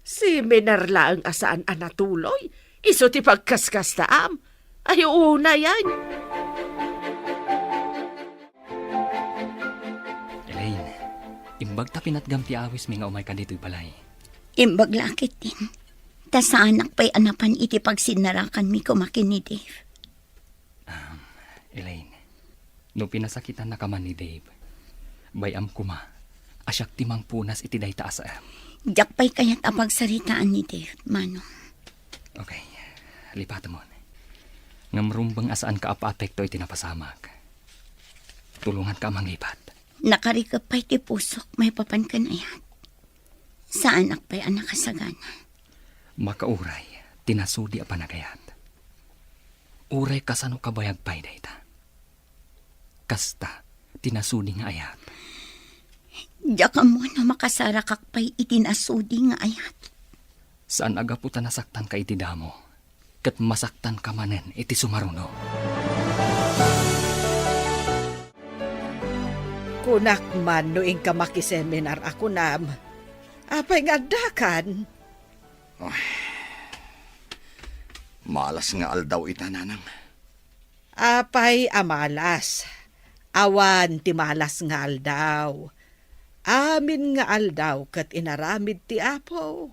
Seminar lang asaan anatuloy. Iso ti pagkaskas taam. Ay, una yan. Elaine, imbag ta pinatgam ti awis mi nga umay ka dito'y balay. Imbag lakit din. Ta sa anak pa'y anapan iti pagsinarakan mi kumakin ni Dave. Elaine, no pinasakitan na ka man ni Dave, bayam kuma, asyak timang punas iti day taas am. Jak pa'y kayat apagsaritaan ni Dave, mano. Okay, lipata mo. Ngamrumbang asaan ka apa-apekto iti napasamag. Tulungan ka manglipat. Nakarikap pa'y ti pusok, may papan ka na yan. Sa anak pa'y anak kasagana. Makauray, tinasudi a panagayat. Uray kasano kabayag pay dayta. Kasta, tinasudi nga ayat. Diyaka mo na makasara kakpay itinasudi nga ayat. Saan agaputan nasaktan ka iti damo, kat masaktan ka manen iti sumaruno. Kunak man noing ka makiseminar ako nam. Apay nga dakan. Malas nga aldaw ita nanang. Apay amalas. Awan ti malas nga aldaw. Amin nga aldaw kat inaramid ti apo.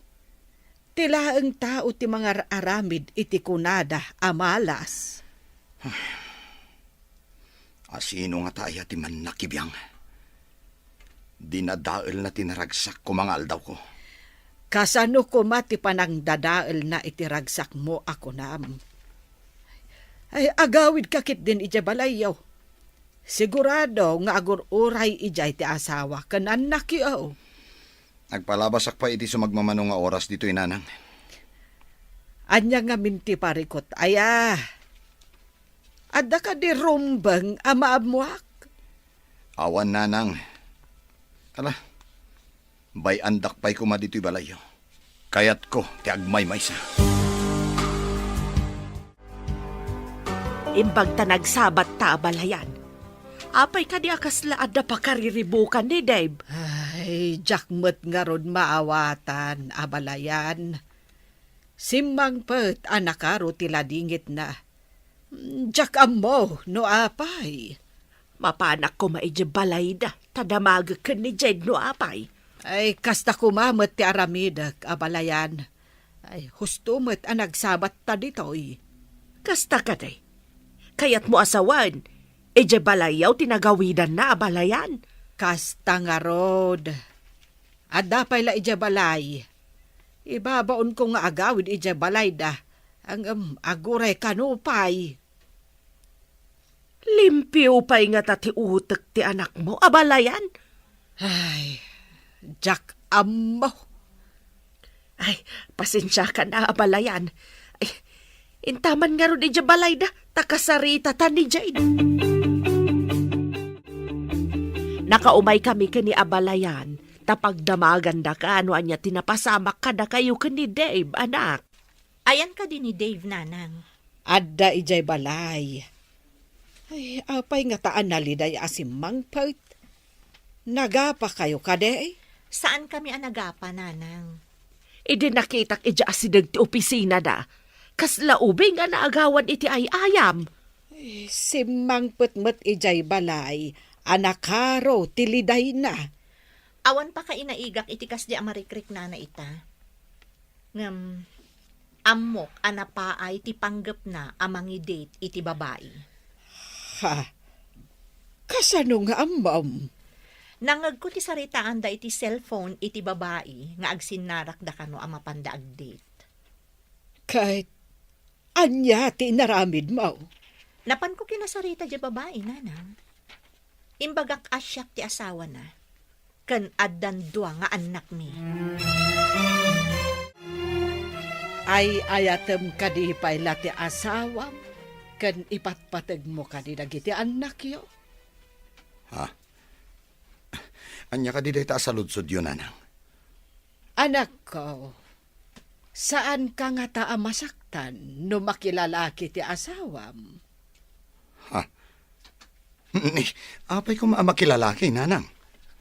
Tilaang tao ti mga aramid iti kunada amalas. Asino nga taya ti man nakibiyang. Dinadael na tinaragsak ko mga aldaw ko. Kasano ko mati panang dadael na itiragsak mo ako nam. Ay agawid kakit din ija balayaw. Sigurado nga agur-uray ijay ti asawa kanan nakiyaw. Nagpalabasak pa iti sumagmamano nga oras dito inanang. Anya nga minti parikot. Aya. Adda ka di rumbang amaamuak. Awan nanang. Ala. Bay andak pa'y kuma dito'y balayo. Kayat ko, ti agmay maysa. Imbag ta nagsabat ta balayan. Apay ka di akasla adda pa kariribukan ni Dave. Ay, jakmet nga ron maawatan, abalayan. Simmang pet anakaro tila dingit na. Jak mo, no apay. Mapanak ko maidya balay da, tadamag ka ni Jed no apay. Ay, kasta kumamat ti aramidak, abalayan. Ay, husto mo't ang nagsabat ta ditoy. Kasta ka day. Kayat mo asawan. Ije balayaw tinagawidan na abalayan. Kasta nga rod. Adda pala ija balay. Ibabaon ko nga agawid ija balay da. Ang aguray kanupay. Limpyo pa'y nga tati utek ti anak mo, abalayan. Ay, Jack amo. Ay, pasensya ka na, abalayan. Ay, intaman nga ron ija balay da, takasarita ta ni Jane. Nakaumay kami kani abalayan, tapag damagan da ka, ano anya tinapasamak ka da kayo kani Dave, anak. Ayan ka din ni Dave, nanang. Adda ijay balay. Ay, apay nga taan naliday asimang part. Nagapa kayo kade? Saan kami anagapa, nanang? Idi nakitak ija asidag ti opisina da. Kas laubing nga naagawan iti ay ayam. Ay, simang putmut ijay balay. Anakaro, tiliday na. Awan pa ka inaigak itikas di amarikrik na ita. Amok anapaay ti panggap na amangi date iti babae. Ha? Kasano nga amam? Nangag ko ti saritaan da iti cellphone iti babae nga agsinarak da kano ang mapandaag date. Kahit anya ti naramid mo. Napan ko kinasarita di babae, nanang. Imbagak asyak ti asawa na. Kan addan dua nga anak mi. Ay ayatem kadi payla ti asawam. Kan ipatpatag mo kadi dagiti anak yo. Ha? Anya ka di ta saludsod yun, nanang. Anak ko, saan ka nga taa masaktan no makilalaki ti asawam? Ha? Apay ko makilalaki, nanang.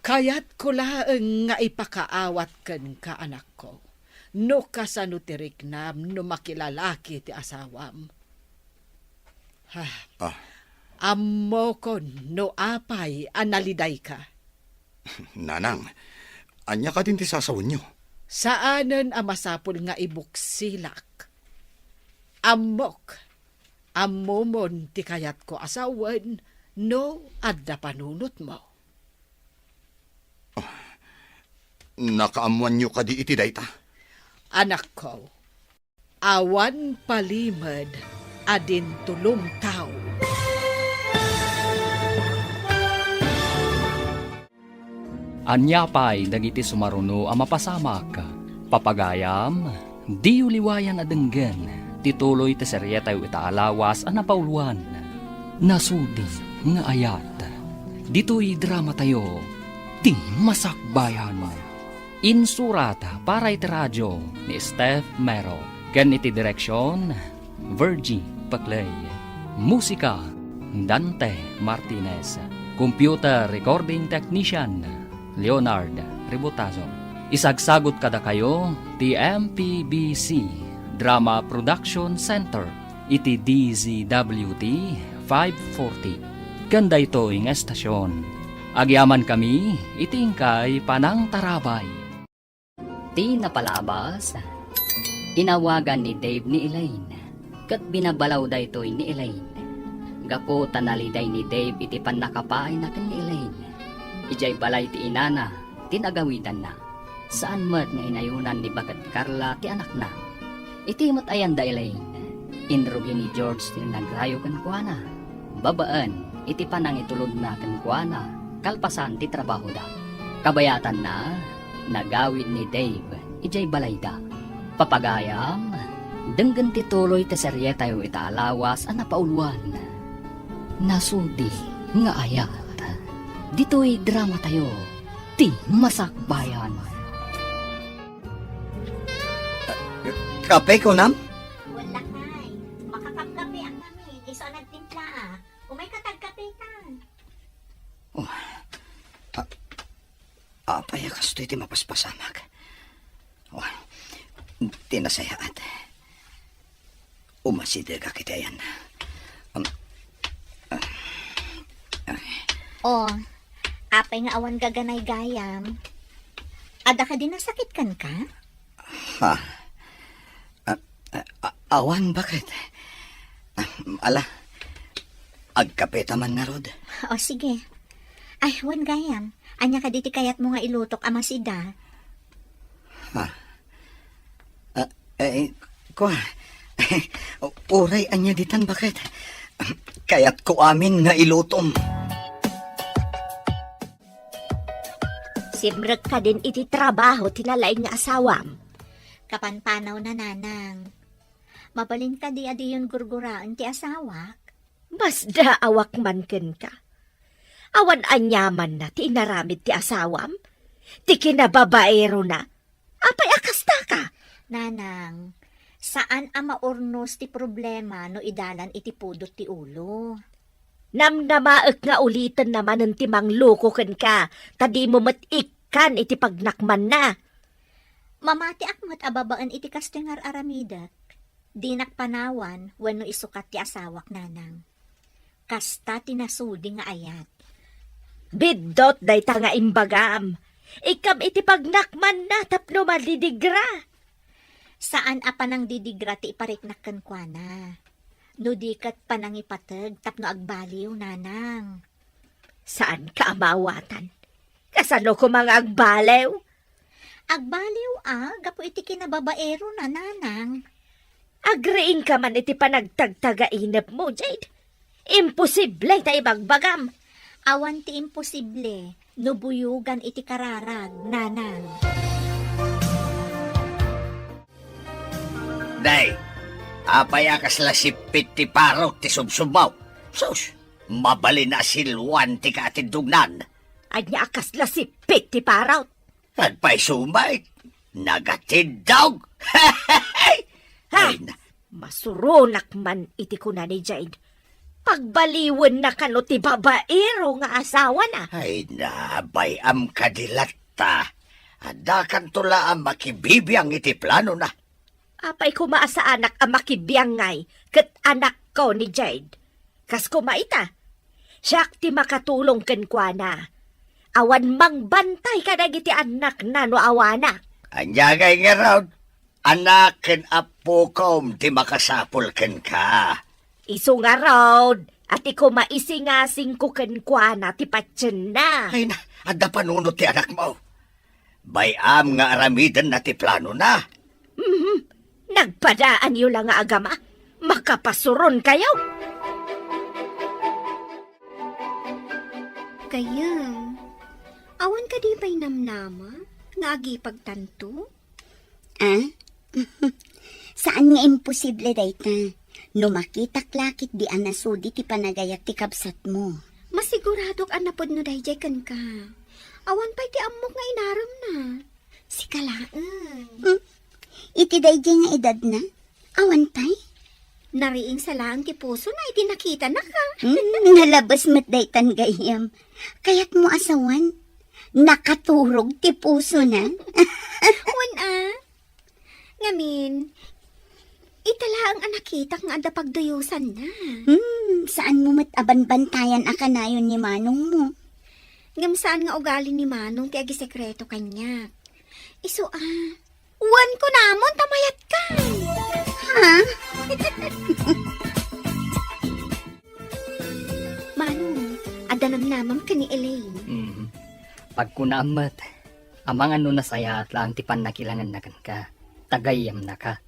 Kaya't ko laeng nga ipakaawat ken ka anak ko. No kasano ti riknam no makilalaki ti asawam. Ha? Ammo kon no apay analiday ka. Nanang, anya ka din ti sasawon nyo. Saanen ang masapul nga ibuksilak? Amok, ammomon ti kayat ko asawan, no adda panunot mo. Nakaamuan nyo ka di iti dayta. Anak ko, awan palimad, adin tulong tao. Anya pa'y dagiti sumaruno ang mapasamak. Papagayam, di uliwayan adenggen. Tituloy ti seryeta yu itaalawas ang napauluan. Nasudi nga ayat. Dito'y drama tayo, ti masakbayan. Insurata para iti radyo ni Steph Mero. Ken iti direksyon, Virgie Paclay. Musika, Dante Martinez. Computer recording technician, Leonard Ributazo. Isagsagot kada kayo, ti MPBC Drama Production Center, iti DZWT 540. Ganda ito ing estasyon. Agyaman kami, itingkay panang tarabay. Ti napalabas, inawagan ni Dave ni Elaine, kat binabalaw da ito ni Elaine. Gapo tanaliday ni Dave iti panakapaay na ken ni Elaine. Ijay balay ti inana, tinagawidan na. Saan mat nga inayunan ni Bagat Carla ti anak na. Iti mat ayan da Elaine. Inrugi ni George ti nagrayo ken kuana. Babaan, iti panang itulod na ken kuana. Kalpasan ti trabaho da. Kabayatan na, nagawid ni Dave, ijay balay da. Papagayam, denggan ti tuloy ti seryeta yu itaalawas ang napauluan. Nasudi nga ayat. Dito'y drama tayo, ti masakbayan. Kape ko, nam? Wala kay. Makakapkape ang kami. Iso nagtimpla ah. Umay katagkapitan. Apay akas ito iti mapaspasamag. Tinasayaat. Umasidaga kita yan. Apay nga awan gaganay gayam. Ada ka din nasakit kan ka? Ha? Awan, bakit? Ala, agkapeta man na rod. O sige. Ay, wan gayam. Anya ka diti kayat mo nga ilutok ama sida. Kwa, uray anya ditan, bakit? Kayat ko amin nga ilutom. Simrek ka din iti trabaho tinalay nga asawam. Kapanpanaw na nanang. Mabalin ka di adi yung gurguraan ti asawak. Mas daawak man ken ka. Awan anyaman na ti inaramid ti asawam. Ti kinababaero na. Apay akasta ka. Nanang, saan ang maurnos ti problema no idalan iti pudot ti ulo? Namnamaek nga ulitan naman ng timang loko ken ka. Tadi mo matikan iti pagnakman na. Mamati akmat ababaan iti kastengar aramidak. Dinak panawan wenno isukat ti asawak nanang. Kasta tinasudi nga ayat. Bidot day ta nga imbagam. Ikam iti pagnakman na tapno malidigra. Saan apanang didigra ti ipariknakkan kwa na? No di kat panangipatag tapno agbaliw nanang. Saan ka amawatan? Kasano ko mga agbalew? Agbaliw gapo iti kinababaero na nanang. Agreeing ka man iti panagtagtaga-inap mo, Jade. Imposible tayo magbagam. Awan ti imposible, nubuyugan iti kararag, nanang. Day, apayakas la sipit ti parok ti subsubaw. Sus, mabali na silwan ti katindugnan. Anya akas la sipit ti paraw. At pa'y sumay, nagatindog. Ha? Masurunak man iti kuna ni Jade. Pagbaliwan na kano ti babaero nga asawa na. Ay na, bayam kadilata. Adakan tula ang makibibiyang iti plano na. Apay kumaasa anak ang makibiyangay kat anak ko ni Jade. Kas kumaita, siyak ti makatulong kenkwana. Awan mang bantay ka na iti anak na no awana. Anyagay nga raw, anak ken apo kom ti makasapol ken ka. Iso nga raod, at iko maisingasing ko kenkwana ti patsen na. Ay na, adda panunod ti anak mo. Bayam nga aramidan na ti plano na. Nagpadaan yun lang nga agama. Makapasuron kayo. Kayang, awan ka di ba'y namnama? Nga agi pagtanto? Saan nga imposible dayta? No makitak lakit di anasudi ti panagayat ti kabsat mo. Masiguradok anapod no dayjay kan ka. Awan pa'y ti amok nga inaram na. Si kalaan. Iti dayjay nga edad na? Awan pa'y? Nariing sa laang ti puso na iti nakita na ka. Nalabas mat daytan gayam. Kaya't mo asawan. Nakaturog ti puso na. Wan Ngamin, itala ang anakitak nga ada pagduyusan na. Saan mo mataban-bantayan akanayon ni Manong mo? Ngam saan nga ugali ni Manong ti agi sekreto kanya. Iso wan ko namon tamayat ka. Ha? Manong, ada namnamam ka ni Elaine. Pagkunaamat, amang ano na saya at lang tipan na kilangan na ka. Tagayam na ka.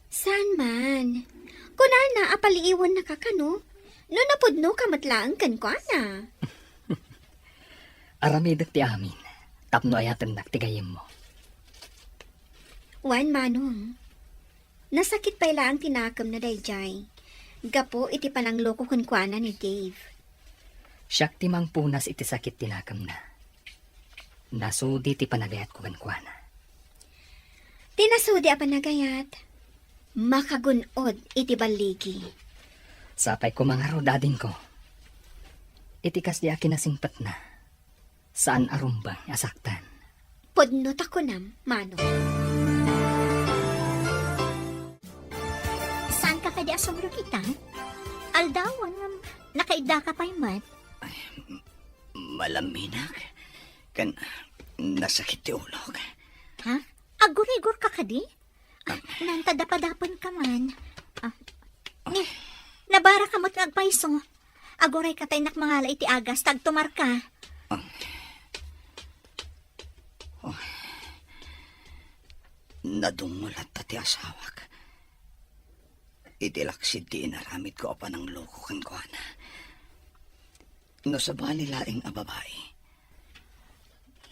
Saan man? Kunana, apaliiwan na kakano? No napudno ka matlaang kan ko na. Aramidak ti amin. Tapno ayatan naktigayam mo. Wan, Manong. Nasakit pa ang tinakam na dayjay. Gapo iti panangloko kan ko na ni Dave. Siyak ti mang punas iti sakit tinakam na. Nasudi ti panagayat ko kankwana. Tinasudi a panagayat. Makagunod iti baligi. Sapay ko mga rodadin ko. Itikas di akin nasingpat na. Saan arumbang asaktan? Podnot ako nam, Manong. Saan ka kadi asomro kita? Aldawan, nakaida ka pa'y mat. Malaminak. Kan nasakit ti ulog. Ha? Agurigor ka kadi? Nantadapadapan ka man. Nabara ka mo't nagpaiso. Agoray ka tayo nakmangala iti agas, tagtumar ka. Nadungulat ti asawak. Itilaksid ti inaramid ko pa ng loko kan ko na. No sa bali laing a babae.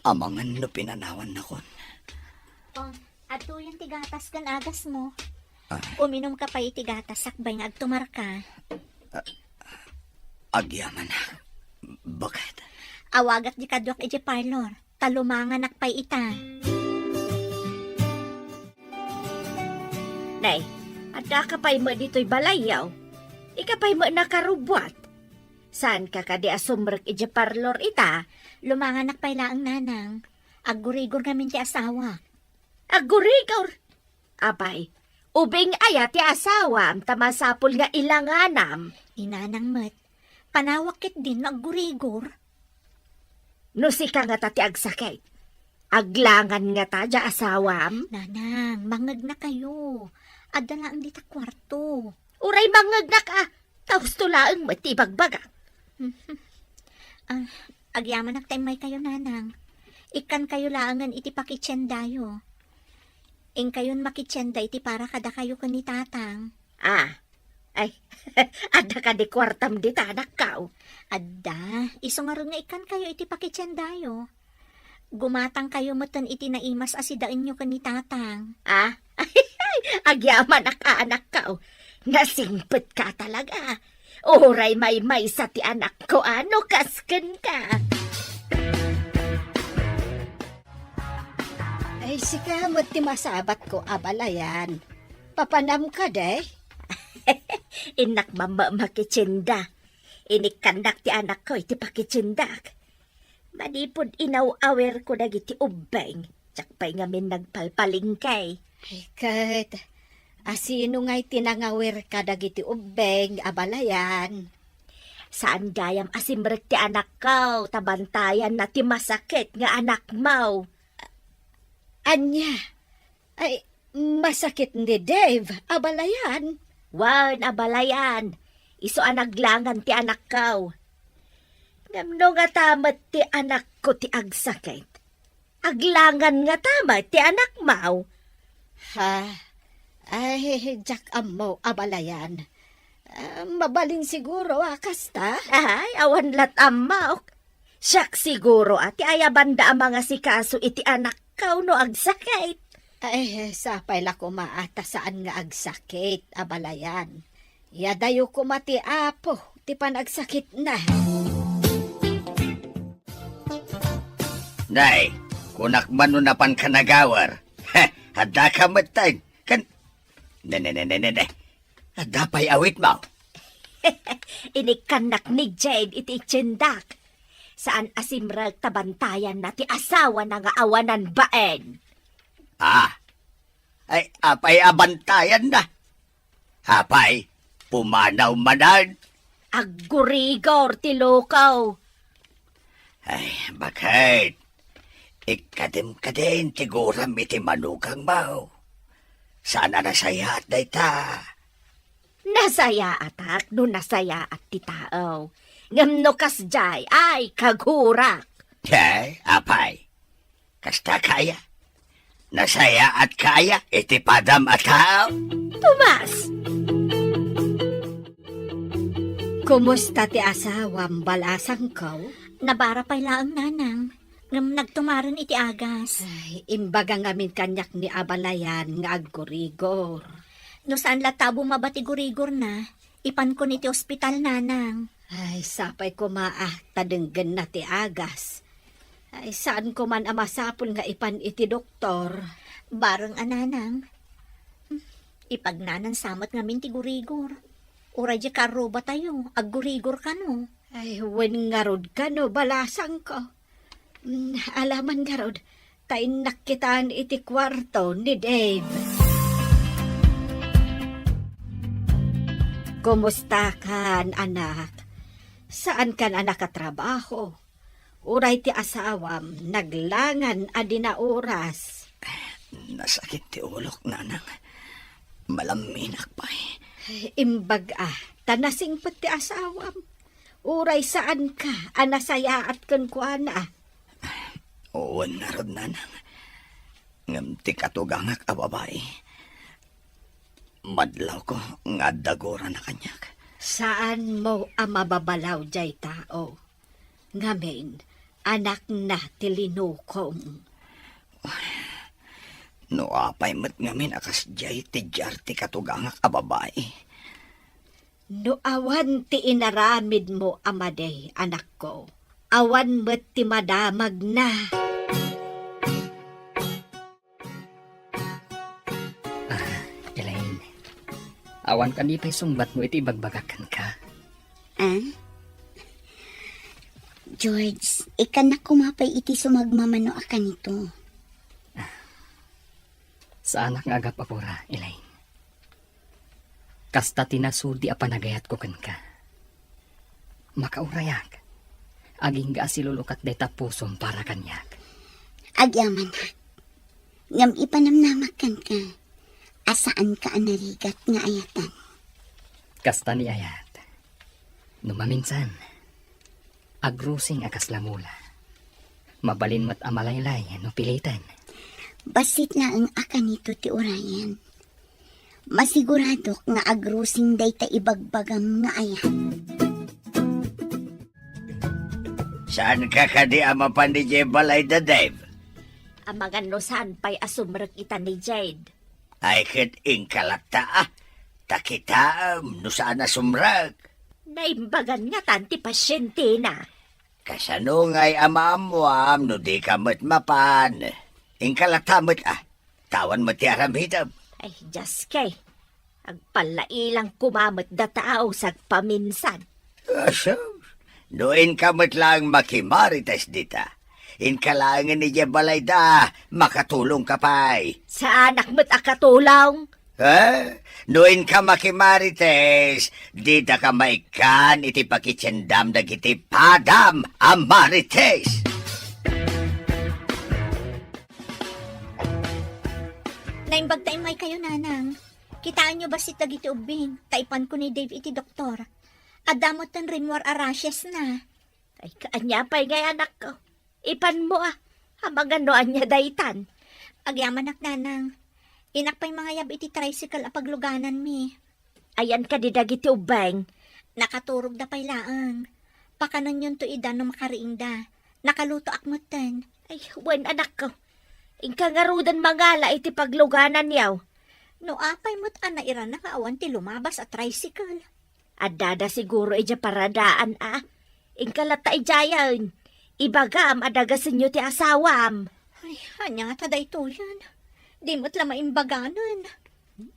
Amangan no pinanawan na kon. Ato yung tigatas kan agas mo. Uminom ka pa itigatas, sakbay nga agtumar ka. Agyaman na. Bakit? Awagat di kadwak iti parlor. Talumangan nakpay ita. Nay, at kakapay mo dito'y balayaw. Ikapay mo nakarubwat. Saan ka ka di asumrek iti parlor ita? Lumangan nakpay laang nanang. Agurigor namin ti asawa. Agurigor? Abay, ubing aya ti asawa am tamasapol nga ilanganam. Inanang met, panawakit din agurigor. No si ka nga ti agsakit. Aglangan nga ta dya asawam. Nanang, mangag na kayo. Adalaan di ta kwarto. Uray mangag na ka. Taos tulaang matibagbaga. Agyaman nagtaymay kayo, nanang. Ikan kayo laangan iti pakitsendayo. Ing kayon makitsenda iti para kada kayo kani tatang. Ay, ada ka di kwartam di tanak kao. Adda, iso nga rin nga ikan kayo iti pakitsendayo. Gumatang kayo matan iti naimas asidaan nyo kani tatang. Agyaman anak kao. Nasingpet ka talaga. Oray may sa ti anak ko, ano kasken ka. Ay, sikamot ti masabat ko, abalayan. Papanam ka, day? Inak mama makitsinda. Inikandak ti anak ko, iti pakitsindak. Manipod inaw-awer ko dagiti ubeng. Tsakpay ngamin nagpalpalingkay. Ay, kat, asino nga'y tinangawer ka dagiti ubeng, abalayan? Saan gayam asimrek ti anak ko, tabantayan na ti masakit nga anak mo. Anya, ay, masakit ni Dave, abalayan. Wan, abalayan. Iso anaglangan ti anak ko. Ngamno nga tamat ti anak ko ti agsakit. Aglangan nga tamat ti anak mo. Ay, jak amo, abalayan. Mabalin siguro, kasta? Ay, awan lat amaw. Siyak siguro, ati ayabanda ang mga sikaso iti anak ko no agsakit. Ay, sapay la ko maata saan nga agsakit, abalayan. Yadayo ko mati apo, ti panagsakit na. Nay, kunak manunapan ka nagawar. Hada ka matay. Ne. Hada pa'y awit mo. Inikanak ni Jade iti tsindak. Saan asimrag tabantayan na ti asawa na nga awanan baen. Ay apay abantayan na. Hapay, pumanaw manan. Aggurigor ti lokaw. Ay, bakit? Ikadim-kadim tiguram iti manugang mo. Sana nasaya at day ta. Nasaya atak no nasaya at ti tao. Ngamno kas jay ay kagurak. Ay, apay. Kasta kaya. Nasaya at kaya iti padam at tao. Tumas! Kumusta ti asawam balasang ko? Nabara pa'y laang nanang. Ngam nagtumaran iti agas. Ay, imbaga ngamin kanyak ni abalayan nga agurigor. No saan latabo mabati gurigor na, ipan ko niti ospital nanang. Ay, sapay ko tadenggen na ti agas. Ay, saan ko man amasapol nga ipan iti doktor? Barang ananang. Ipagnanan samat ngamin ti gurigor. Uray di karoba tayo, aggurigor ka no. Ay, wen ngarod ka no, balasang ko. Alaman ngarod, tain nakitaan iti kwarto ni Dave. Kumusta kan, anak? Saan kan anak katrabaho? Uray ti asawam, naglangan adi na oras. Nasakit ti ulok, nanang. Malaminak pa Imbag tanasing pati asawam. Uray saan ka, anasaya at kuana. Oo, narod nanang. Ngamti katugangak a babae. Madlaw ko nga dagora na kanyak. Saan mo mababalaw jay tao? Ngamin, anak na tilinukong. No apay mat ngamin akas jay tijar ti katugangak a babae. No awan ti inaramid mo amaday, anak ko. Awan mo't ti madamag na. Elaine, awan ka di pa'y sumbat mo iti bagbagakan ka. George, ikan na kumapay iti sumagmamano akan ito. Sa anak nga agap apura, Elaine. Kasta tinasudi a panagayat ko kan ka. Makaurayak. Aging ga silulukat deta pusom para kanyak. Agyaman ha. Ngam ipanamnamakan ka. Asaan ka anarigat nga ayatan? Kasta ni ayat. Numaminsan. Agrusing akas lamula. Mabalin mat amalaylay no pilitan. Basit na ang akan ito ti orayan. Masigurado nga agrusing day ta ibagbagam nga ayat. Saan ka kadi amapan ni Jay Balayda, Dave? Amagano saan pa'y asumrek ita ni Jade. Ay kat ingkalata takitaam no saan na sumrag. Naimbagan nga tanti pasyente na. Kasano nga'y amamuam no di ka matmapan. Ingkalata mat tawan matiaram hitab. Ay, just kay. Agpalailang kumamot da tao sa paminsan. Aso, noin ka matlang makimarites dita. Inkalangan ni Jebalayda, makatulong ka pa'y. Sa anak mo't akatulong? Ha? Noin ka makimarites, dita ka maikan iti pakitsendam dagiti padam ang marites. Naimbag tayo may kayo, nanang. Kitaan nyo ba si Tagiti Ubing? Taipan ko ni Dave iti doktor. Adamot ng rinwar arashes na. Ay, kaanya pa'y ngay anak ko. Ipan mo Hamaganoan niya daytan. Agyaman ak, nanang. Inak pa'y mga yab iti tricycle apagluganan mi. Ayan ka di dagiti ubeng. Nakaturog da pa'y laang. Pakanan yun to idan no makariing da. Nakaluto akmutan. Ay, wen anak ko. Ingkangarudan mangala iti pagluganan yaw. No apay mo't ira na kaawan ti lumabas at tricycle. Adada siguro ija paradaan Ingkalata ijayan. Ibagam adagasin nyo ti asawam. Ay, hanya nga taday to yan. Di mo't lama imbaganan.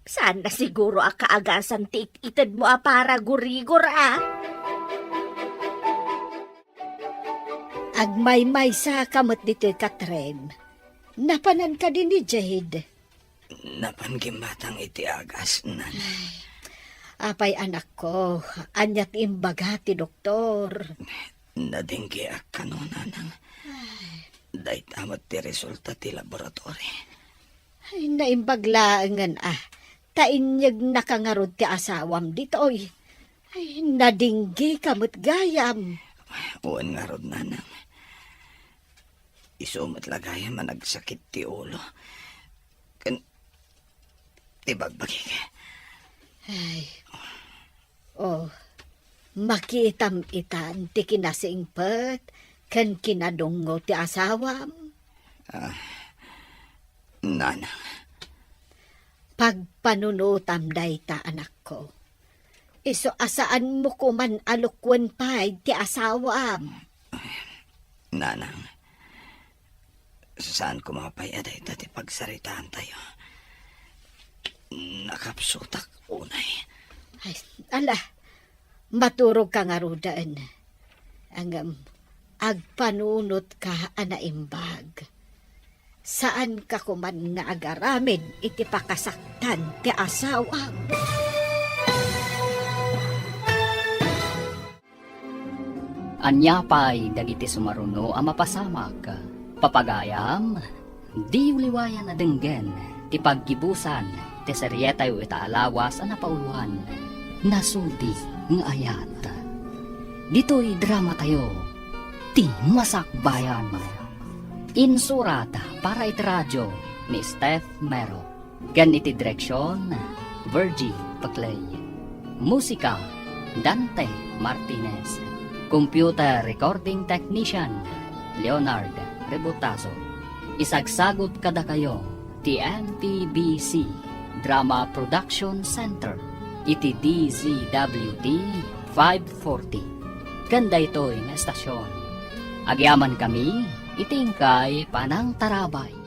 Sana siguro kaagasan ti itid mo para gurigor Agmay-may sa kamot dito Katren. Napanan ka din ni Jade. Napan gimatang iti agas, nanay. Apay anak ko, anyat imbaga ti doktor. Nadinggi ak kano, nanang. Day tamat ti resulta ti laboratory. Ay, naimbaglaangan Tainyag nakangarod ti asawam ditoy. Ay, nadinggi kamot gayam. Uwan nga rod, nanang. Isumat lagay managsakit ti ulo. Ibagbagi ka. Ay. Makitam-itan ti kinasingpet kan kinadungo ti asawam. Nanang. Pagpanunutam dayta anak ko. Iso asaan mo kuman alukwan pa'y ti asawam. Nanang. Saan kumapay aday dati pagsaritaan tayo? Nakapsutak unay. Ay, maturog ka nga rudaan. Agpanunot ka anaimbag. Saan ka kuman nga agaramin iti pakasaktan ti asawam? Anya pa'y dagiti sumaruno ang mapasamak. Papagayam, di uliwayan na denggen, ti paggibusan, ti serye tayo itaalawas ang napauluan. Nasudi ng ayat. Dito'y drama tayo, ti Masakbayan. Insurata para iti radyo ni Steph Mero. Gan iti direksyon, Virgie Paclay. Musika, Dante Martinez. Computer recording technician, Leonard Rebutazo. Isagsagot kada kayo, ti MTBC Drama Production Center. Iti DZWD 540. Ganda ito'y na estasyon. Agyaman kami, itingkay panang tarabay.